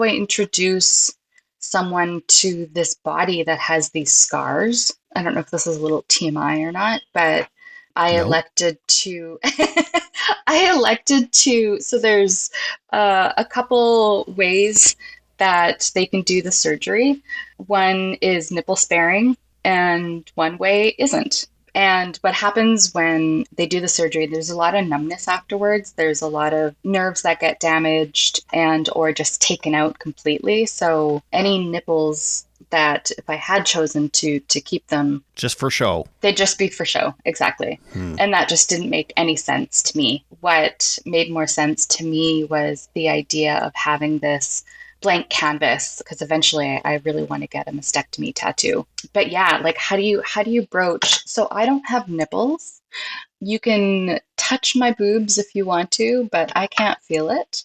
S1: introduce someone to this body that has these scars? I don't know if this is a little TMI or not, but I elected to so there's a couple ways that they can do the surgery. One is nipple sparing and one way isn't. And what happens when they do the surgery, there's a lot of numbness afterwards. There's a lot of nerves that get damaged and or just taken out completely. So any nipples that if I had chosen to keep them
S2: just for show,
S1: they'd just be for show. Exactly. And that just didn't make any sense to me. What made more sense to me was the idea of having this blank canvas, because eventually I really want to get a mastectomy tattoo. But yeah, like how do you broach? So I don't have nipples. You can touch my boobs if you want to, but I can't feel it.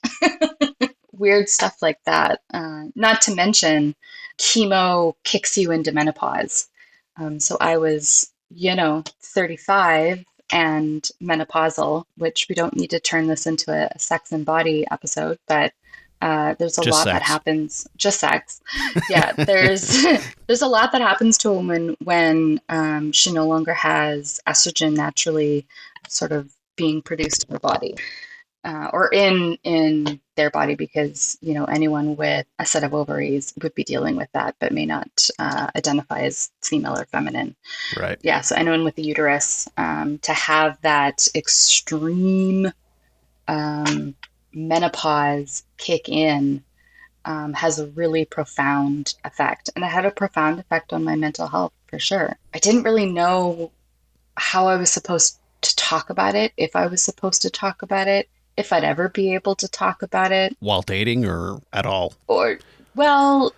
S1: Weird stuff like that. Not to mention chemo kicks you into menopause. So I was, 35 and menopausal, which we don't need to turn this into a sex and body episode, but there's a lot that happens. Just sex. Yeah, there's a lot that happens to a woman when she no longer has estrogen naturally sort of being produced in her body or in their body, because anyone with a set of ovaries would be dealing with that, but may not identify as female or feminine.
S2: Right.
S1: Yeah. So anyone with the uterus, to have that extreme menopause kick in has a really profound effect. And it had a profound effect on my mental health for sure. I didn't really know how I was supposed to talk about it, if I was supposed to talk about it, if I'd ever be able to talk about it.
S2: While dating or at all?
S1: Or, well,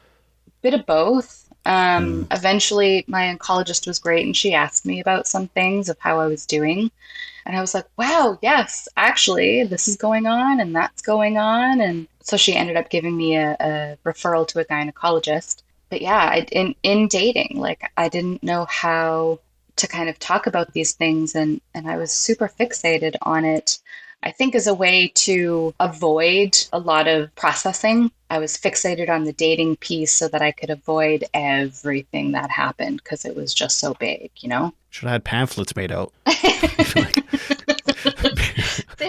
S1: bit of both. Eventually my oncologist was great and she asked me about some things of how I was doing. And I was like, wow, yes, actually, this is going on and that's going on. And so she ended up giving me a referral to a gynecologist. But yeah, in dating, like I didn't know how to kind of talk about these things. And I was super fixated on it, I think, as a way to avoid a lot of processing. I was fixated on the dating piece so that I could avoid everything that happened because it was just so big, Should have had pamphlets made out.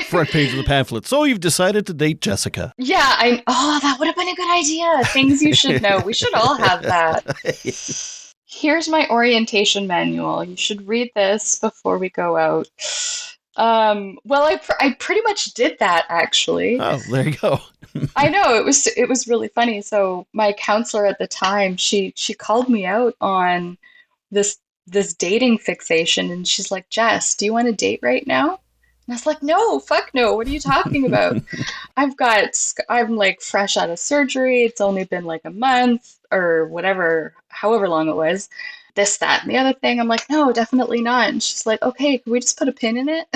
S2: Front page of the pamphlet. So you've decided to date Jessica.
S1: Yeah, that would have been a good idea. Things you should know. We should all have that. Here's my orientation manual. You should read this before we go out. Well, I pretty much did that, actually.
S2: Oh, there you go.
S1: I know, it was really funny. So my counselor at the time, she called me out on this dating fixation, and she's like, Jess, do you want to date right now? And I was like, no, fuck no. What are you talking about? I'm like fresh out of surgery. It's only been like a month or whatever, however long it was. This, that, and the other thing. I'm like, no, definitely not. And she's like, okay, can we just put a pin in it?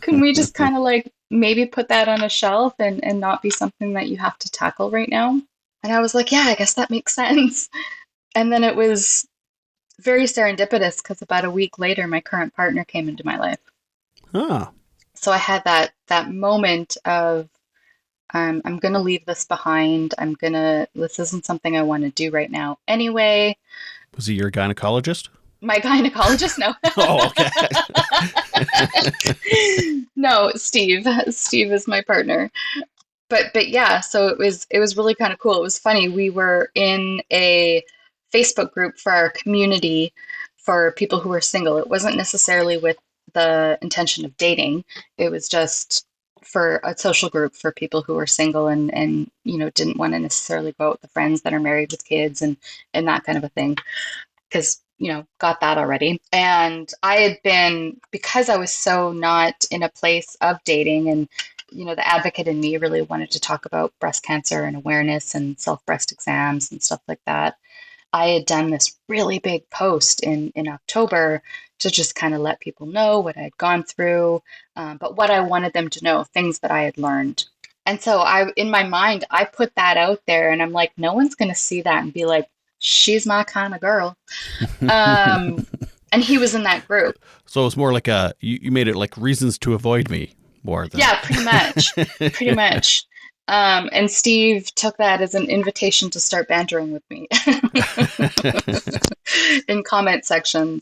S1: Can we just kind of like maybe put that on a shelf and not be something that you have to tackle right now? And I was like, yeah, I guess that makes sense. And then it was very serendipitous because about a week later, my current partner came into my life.
S2: Ah.
S1: So I had that moment of I'm gonna leave this behind. This isn't something I want to do right now anyway.
S2: Was he your gynecologist?
S1: My gynecologist? No.
S2: Oh, okay.
S1: No, Steve. Steve is my partner. But yeah, so it was really kind of cool. It was funny. We were in a Facebook group for our community for people who were single. It wasn't necessarily with the intention of dating. It was just for a social group for people who were single and didn't want to necessarily go out with the friends that are married with kids and that kind of a thing. Because got that already. And I had been, because I was so not in a place of dating, and the advocate in me really wanted to talk about breast cancer and awareness and self-breast exams and stuff like that. I had done this really big post in October to just kind of let people know what I had gone through, but what I wanted them to know, things that I had learned. And so in my mind, I put that out there and I'm like, no one's going to see that and be like, she's my kind of girl. And he was in that group.
S2: So it's more like you made it like reasons to avoid me more than.
S1: Yeah, pretty much. Pretty much. And Steve took that as an invitation to start bantering with me in comment sections.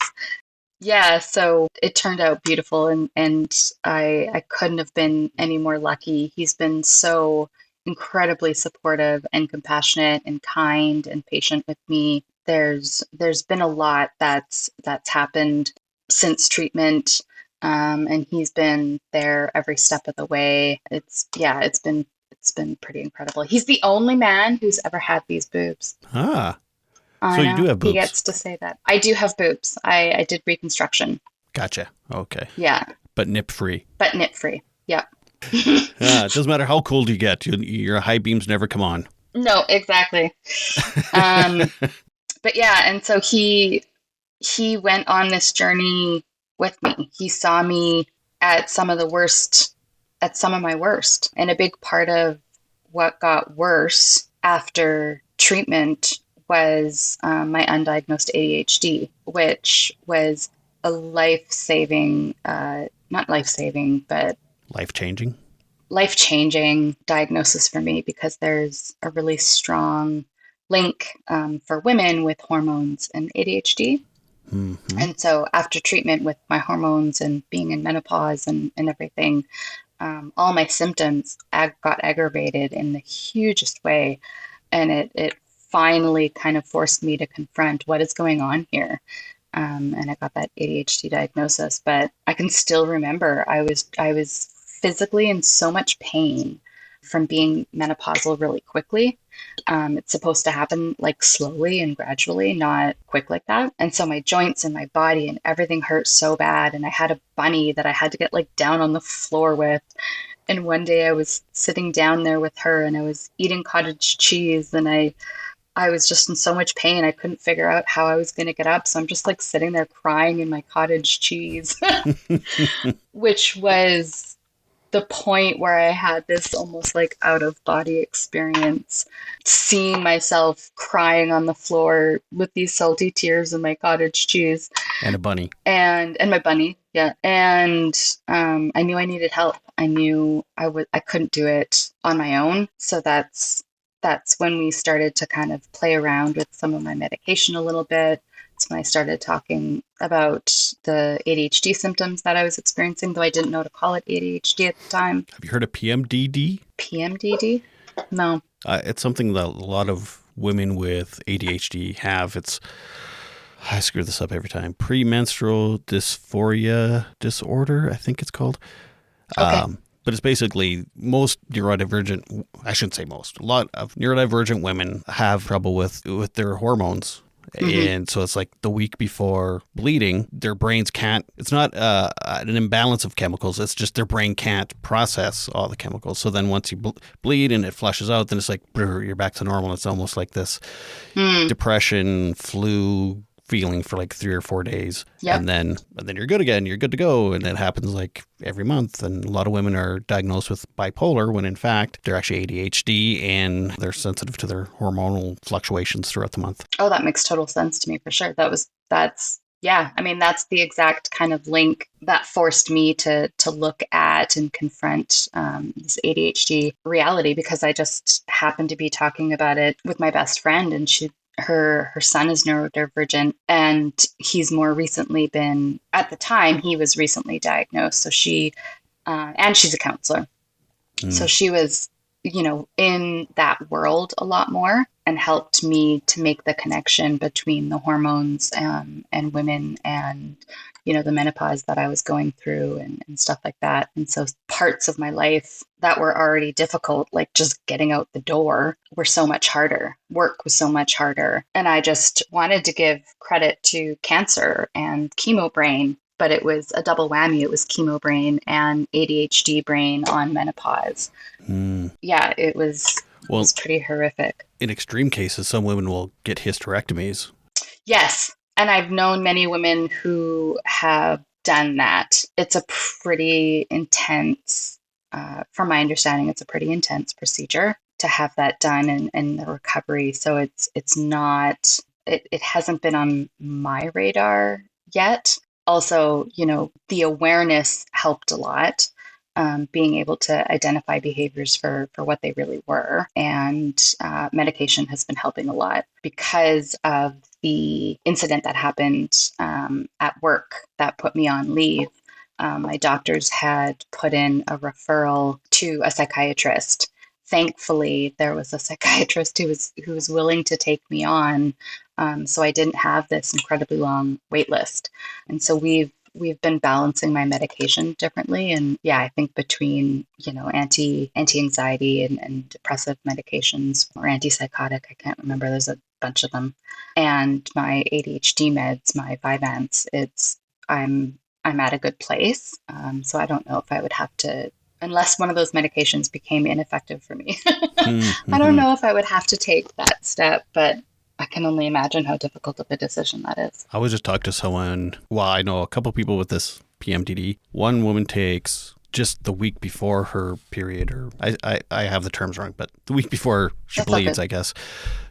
S1: Yeah, so it turned out beautiful, and I couldn't have been any more lucky. He's been so incredibly supportive and compassionate and kind and patient with me. There's been a lot that's happened since treatment, and he's been there every step of the way. It's been pretty incredible. He's the only man who's ever had these boobs.
S2: Ah. So you do have boobs.
S1: He gets to say that. I do have boobs. I did reconstruction.
S2: Gotcha. Okay.
S1: Yeah.
S2: But nip free.
S1: Yep.
S2: It doesn't matter how cold you get. Your high beams never come on.
S1: No, exactly. But yeah, and so he went on this journey with me. He saw me at some of my worst. And a big part of what got worse after treatment was my undiagnosed ADHD, which was a life-changing diagnosis for me, because there's a really strong link for women with hormones and ADHD. Mm-hmm. And so after treatment with my hormones and being in menopause and everything, all my symptoms got aggravated in the hugest way. And it finally kind of forced me to confront what is going on here. And I got that ADHD diagnosis, but I can still remember I was physically in so much pain from being menopausal really quickly. It's supposed to happen like slowly and gradually, not quick like that. And so my joints and my body and everything hurt so bad. And I had a bunny that I had to get like down on the floor with. And one day I was sitting down there with her and I was eating cottage cheese, and I was just in so much pain. I couldn't figure out how I was going to get up. So I'm just like sitting there crying in my cottage cheese, which was the point where I had this almost like out of body experience, seeing myself crying on the floor with these salty tears in my cottage cheese.
S2: And a bunny.
S1: And my bunny. Yeah. And I knew I needed help. I knew I couldn't do it on my own. So that's when we started to kind of play around with some of my medication a little bit. That's when I started talking about the ADHD symptoms that I was experiencing, though I didn't know to call it ADHD at the time.
S2: Have you heard of PMDD?
S1: PMDD? No.
S2: It's something that a lot of women with ADHD have. I screw this up every time. Premenstrual dysphoria disorder, I think it's called.
S1: Okay.
S2: But it's basically most neurodivergent, I shouldn't say most, a lot of neurodivergent women have trouble with their hormones And so it's like the week before bleeding, their brains can't, it's not an imbalance of chemicals. It's just their brain can't process all the chemicals. So then once you bleed and it flushes out, then it's like, you're back to normal. It's almost like this depression, flu feeling for like 3 or 4 days. And then you're good again. You're good to go. And it happens like every month. And a lot of women are diagnosed with bipolar when in fact they're actually ADHD and they're sensitive to their hormonal fluctuations throughout the month.
S1: Oh, that makes total sense to me for sure. That's the exact kind of link that forced me to look at and confront this ADHD reality, because I just happened to be talking about it with my best friend, and her son is neurodivergent, and he's more recently been, at the time, he was recently diagnosed. So and she's a counselor. So she was, in that world a lot more, and helped me to make the connection between the hormones and women and, the menopause that I was going through and stuff like that. And so parts of my life that were already difficult, like just getting out the door, were so much harder. Work was so much harder. And I just wanted to give credit to cancer and chemo brain, but it was a double whammy. It was chemo brain and ADHD brain on menopause. Yeah, it was pretty horrific.
S2: In extreme cases, some women will get hysterectomies.
S1: Yes. And I've known many women who have done that. It's a pretty intense, from my understanding, it's a pretty intense procedure to have that done and the recovery. So it hasn't been on my radar yet. Also, the awareness helped a lot. Being able to identify behaviors for what they really were. And medication has been helping a lot because of the incident that happened at work that put me on leave. My doctors had put in a referral to a psychiatrist. Thankfully, there was a psychiatrist who was willing to take me on, so I didn't have this incredibly long wait list. And so we've been balancing my medication differently. And yeah, I think between, anti-anxiety and depressive medications, or antipsychotic, I can't remember, there's a bunch of them, and my ADHD meds, my Vyvanse, I'm at a good place. So I don't know if I would have to, unless one of those medications became ineffective for me. I don't know if I would have to take that step, but I can only imagine how difficult of a decision that is.
S2: I was just talking to someone, I know a couple people with this PMDD. One woman takes just the week before her period, or I have the terms wrong, but the week before she bleeds, I guess,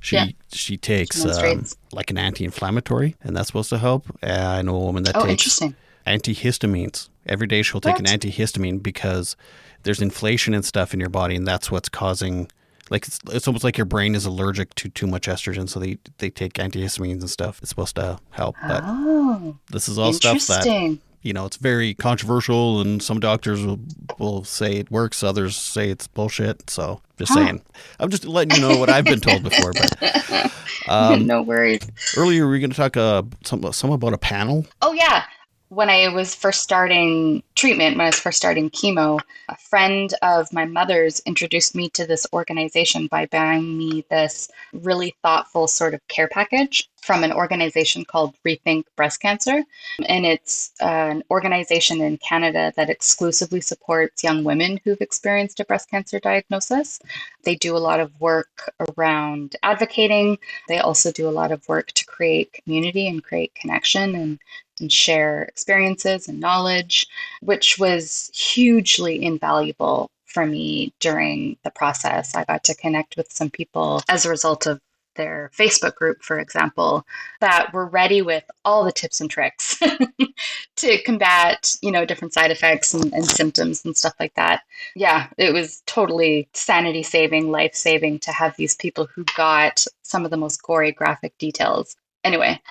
S2: she takes like an anti-inflammatory, and that's supposed to help. I know a woman that takes antihistamines. Every day she'll take an antihistamine because there's inflation and stuff in your body, and that's what's causing... Like it's almost like your brain is allergic to too much estrogen, so they take antihistamines and stuff. It's supposed to help, but this is all stuff that, it's very controversial, and some doctors will say it works, others say it's bullshit. So just saying, I'm just letting you know what I've been told before. But
S1: no worries.
S2: Earlier we were going to talk some about a panel.
S1: Oh yeah. When I was first starting treatment, when I was first starting chemo, a friend of my mother's introduced me to this organization by buying me this really thoughtful sort of care package from an organization called Rethink Breast Cancer. And it's an organization in Canada that exclusively supports young women who've experienced a breast cancer diagnosis. They do a lot of work around advocating. They also do a lot of work to create community and create connection and share experiences and knowledge, which was hugely invaluable for me during the process. I got to connect with some people as a result of their Facebook group, for example, that were ready with all the tips and tricks to combat, different side effects and symptoms and stuff like that. Yeah, it was totally sanity saving, life saving to have these people who got some of the most gory graphic details. Anyway,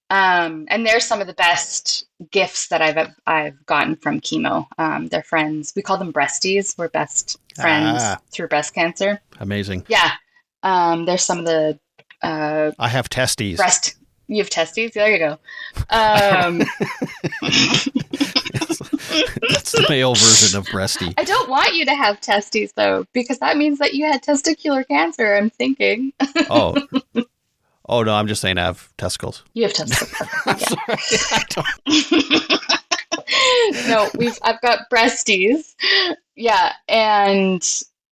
S1: and they're some of the best gifts that I've gotten from chemo. They're friends. We call them breasties. We're best friends through breast cancer.
S2: Amazing.
S1: Yeah. There's some of the
S2: I have testes.
S1: You have testes? There you go.
S2: That's the male version of breasty.
S1: I don't want you to have testes, though, because that means that you had testicular cancer, I'm thinking.
S2: Oh, no, I'm just saying I have testicles.
S1: You have testicles.
S2: I'm
S1: Okay,
S2: sorry.
S1: No, I've got breasties. Yeah. And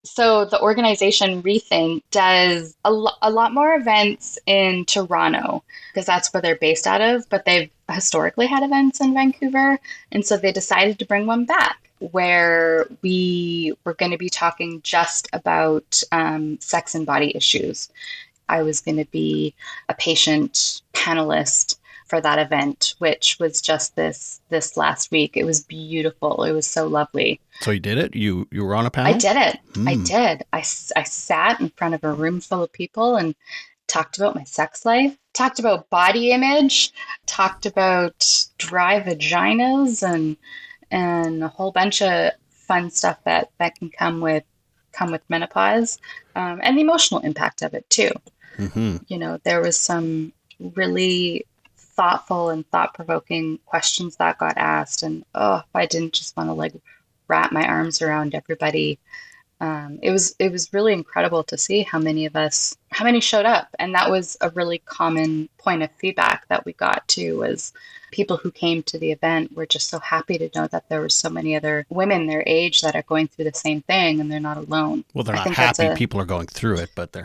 S1: so the organization Rethink does a lot more events in Toronto because that's where they're based out of, but they've historically had events in Vancouver. And so they decided to bring one back where we were going to be talking just about sex and body issues. I was going to be a patient panelist for that event, which was just this last week. It was beautiful. It was so lovely.
S2: So you did it? You were on a
S1: I
S2: panel?
S1: did it. I did. I sat in front of a room full of people and talked about my sex life, talked about body image, talked about dry vaginas and a whole bunch of fun stuff that can come with menopause, and the emotional impact of it too.
S2: Mm-hmm.
S1: You know, there was some really thoughtful and thought-provoking questions that got asked, and if I didn't just want to like wrap my arms around everybody. It was really incredible to see how many showed up, and that was a really common point of feedback that we got too. Was people who came to the event were just so happy to know that there were so many other women their age that are going through the same thing, and they're not alone.
S2: Well, they're not happy people are going through it, but they're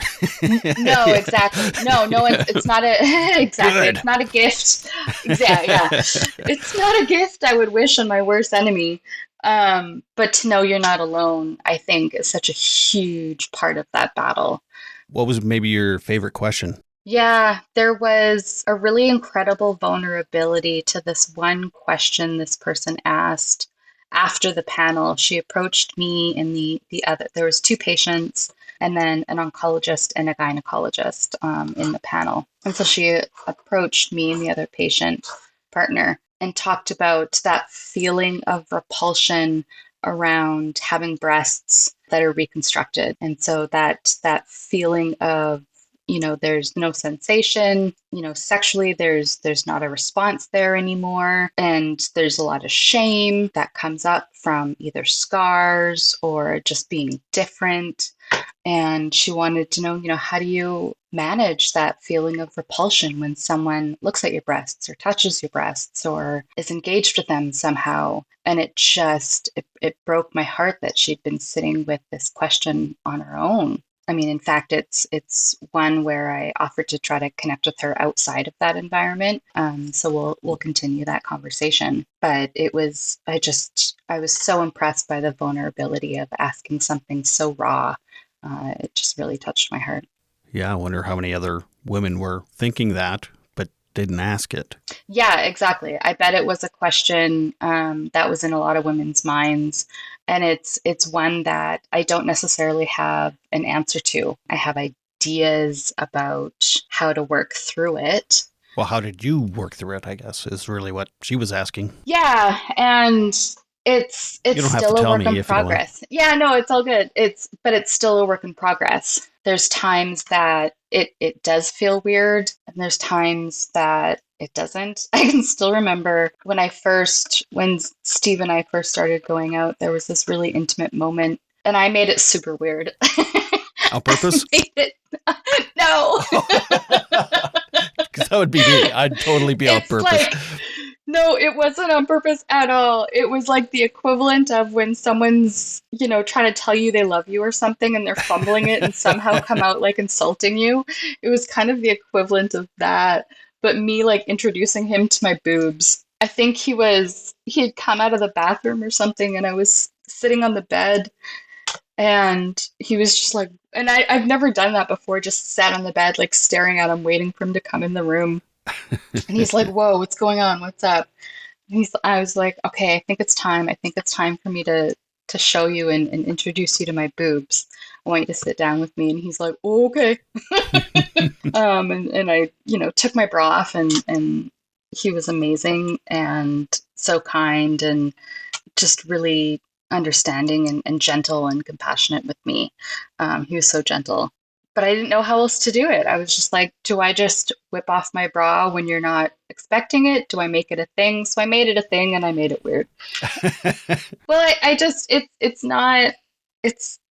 S1: no, exactly. No, it's not exactly. Good. It's not a gift. Exactly. Yeah, it's not a gift I would wish on my worst enemy. But to know you're not alone, I think, is such a huge part of that battle.
S2: What was maybe your favorite question?
S1: Yeah, there was a really incredible vulnerability to this one question this person asked after the panel. She approached me and the other, there was 2 patients and then an oncologist and a gynecologist in the panel. And so she approached me and the other patient partner and talked about that feeling of repulsion around having breasts that are reconstructed. And so that feeling of, you know, there's no sensation, you know, sexually, there's not a response there anymore. And there's a lot of shame that comes up from either scars or just being different. And she wanted to know, you know, how do you manage that feeling of repulsion when someone looks at your breasts or touches your breasts or is engaged with them somehow? And it just, it broke my heart that she'd been sitting with this question on her own. I mean, in fact, it's one where I offered to try to connect with her outside of that environment. So we'll continue that conversation. But I was so impressed by the vulnerability of asking something so raw. It just really touched my heart.
S2: Yeah, I wonder how many other women were thinking that, but didn't ask it.
S1: Yeah, exactly. I bet it was a question that was in a lot of women's minds. And it's one that I don't necessarily have an answer to. I have ideas about how to work through it.
S2: Well, how did you work through it, I guess, is really what she was asking.
S1: Yeah, and it's still a work in progress. Yeah, no, it's all good. But it's still a work in progress. There's times that it does feel weird, and there's times that it doesn't. I can still remember when Steve and I first started going out, there was this really intimate moment, and I made it super weird.
S2: On purpose?
S1: No.
S2: Because that would be me. I'd totally be on purpose.
S1: No, it wasn't on purpose at all. It was like the equivalent of when someone's, you know, trying to tell you they love you or something and they're fumbling it and somehow come out like insulting you. It was kind of the equivalent of that, but me like introducing him to my boobs. I think he had come out of the bathroom or something and I was sitting on the bed and he was just like, and I've never done that before, just sat on the bed, like staring at him, waiting for him to come in the room. And he's like, whoa, what's going on? What's up? And I was like, okay, I think it's time. I think it's time for me to show you and introduce you to my boobs. I want you to sit down with me. And he's like, oh, okay. And I, you know, took my bra off and he was amazing and so kind and just really understanding and gentle and compassionate with me. He was so gentle. But I didn't know how else to do it. I was just like, do I just whip off my bra when you're not expecting it? Do I make it a thing? So I made it a thing and I made it weird. Well, I just, it's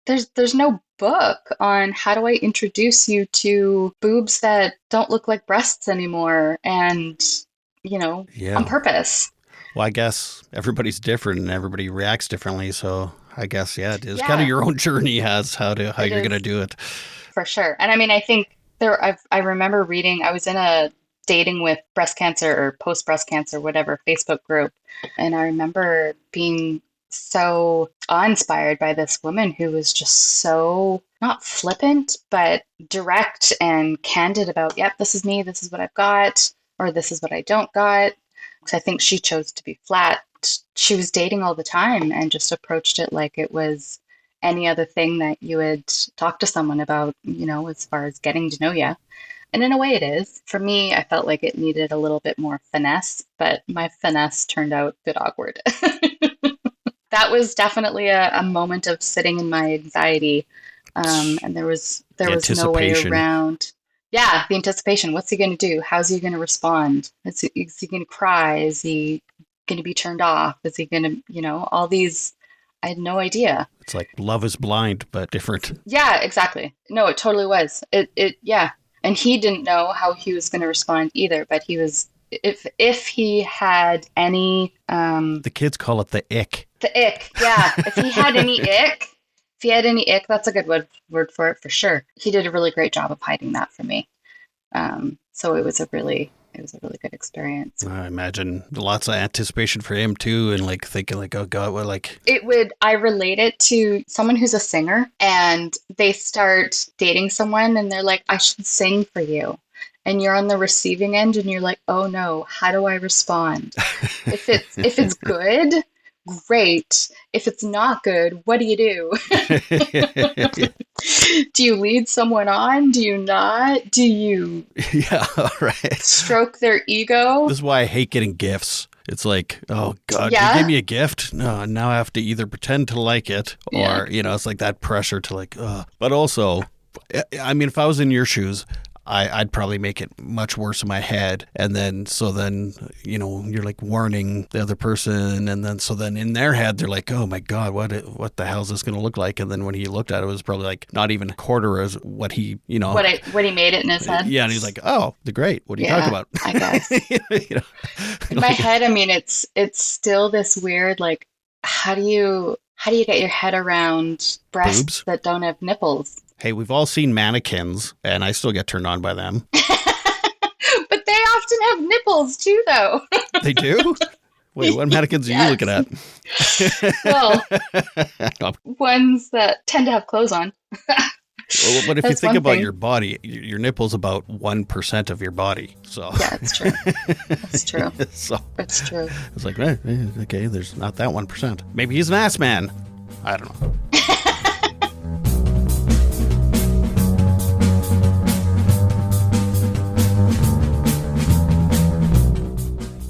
S1: there's no book on how do I introduce you to boobs that don't look like breasts anymore and, on purpose.
S2: Well, I guess everybody's different and everybody reacts differently. So I guess, it is kind of your own journey as how you're going to do it.
S1: For sure. And I mean, I think I remember reading, I was in a dating with breast cancer or post breast cancer, whatever, Facebook group. And I remember being so awe-inspired by this woman who was just so not flippant, but direct and candid about, yep, this is me, this is what I've got, or this is what I don't got. Because I think she chose to be flat. She was dating all the time and just approached it like it was any other thing that you would talk to someone about, as far as getting to know you. And in a way it is. For me, I felt like it needed a little bit more finesse, but my finesse turned out a bit awkward. That was definitely a moment of sitting in my anxiety. And there was no way around. Yeah, the anticipation. What's he going to do? How's he going to respond? Is he going to cry? Is he going to be turned off? Is he going to, all these, I had no idea.
S2: It's like Love is Blind, but different.
S1: Yeah, exactly. No, it totally was. Yeah. And he didn't know how he was going to respond either, but he was, if he had any...
S2: the kids call it the ick.
S1: The ick, yeah. If he had any ick, that's a good word for it for sure. He did a really great job of hiding that from me. So it was a really good experience.
S2: I imagine lots of anticipation for him too, and like thinking like, oh God, what like...
S1: I relate it to someone who's a singer and they start dating someone and they're like, I should sing for you. And you're on the receiving end and you're like, oh no, how do I respond? If it's good, great. If it's not good, what do you do? Do you lead someone on? Do you not? Do you
S2: right.
S1: stroke their ego?
S2: This is why I hate getting gifts. It's like, oh God, you gave me a gift? No, now I have to either pretend to like it or, it's like that pressure to like, But also, I mean, if I was in your shoes, I'd probably make it much worse in my head. And then, you're like warning the other person. And then in their head, they're like, oh my God, what the hell is this going to look like? And then when he looked at it, it was probably like not even a quarter as what he,
S1: what he made it in his head.
S2: Yeah. And he's like, oh, the great. What are you talking about?
S1: I guess. In my head, I mean, it's still this weird, like, how do you get your head around breasts
S2: boobs
S1: that don't have nipples?
S2: Hey, we've all seen mannequins, and I still get turned on by them.
S1: But they often have nipples, too, though.
S2: They do? Wait, what mannequins are you looking at?
S1: Well, ones that tend to have clothes on.
S2: Well, but if you think about your body, your nipple's about 1% of your body. So
S1: yeah, it's true. It's true. It's true.
S2: It's like, okay, there's not that 1%. Maybe he's an ass man. I don't know.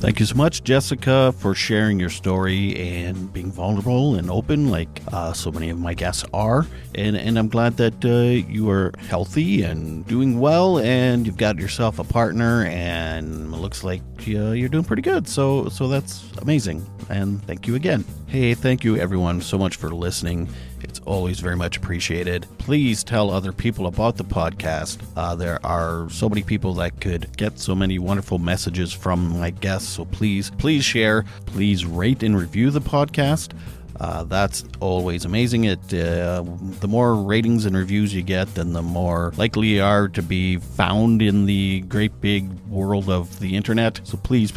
S2: Thank you so much, Jessica, for sharing your story and being vulnerable and open like so many of my guests are. And I'm glad that you are healthy and doing well and you've got yourself a partner and it looks like you're doing pretty good. So that's amazing. And thank you again. Hey, thank you everyone so much for listening. It's always very much appreciated. Please tell other people about the podcast. There are so many people that could get so many wonderful messages from my guests. So please share. Please rate and review the podcast. That's always amazing. The more ratings and reviews you get, then the more likely you are to be found in the great big world of the internet. So please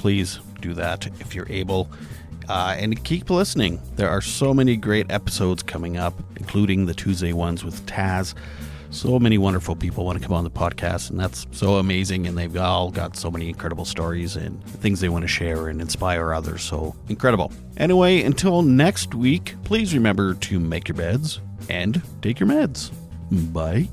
S2: do that if you're able. And keep listening. There are so many great episodes coming up, including the Tuesday ones with Taz. So many wonderful people want to come on the podcast, and that's so amazing. And they've all got so many incredible stories and things they want to share and inspire others. So incredible. Anyway, until next week, please remember to make your beds and take your meds. Bye.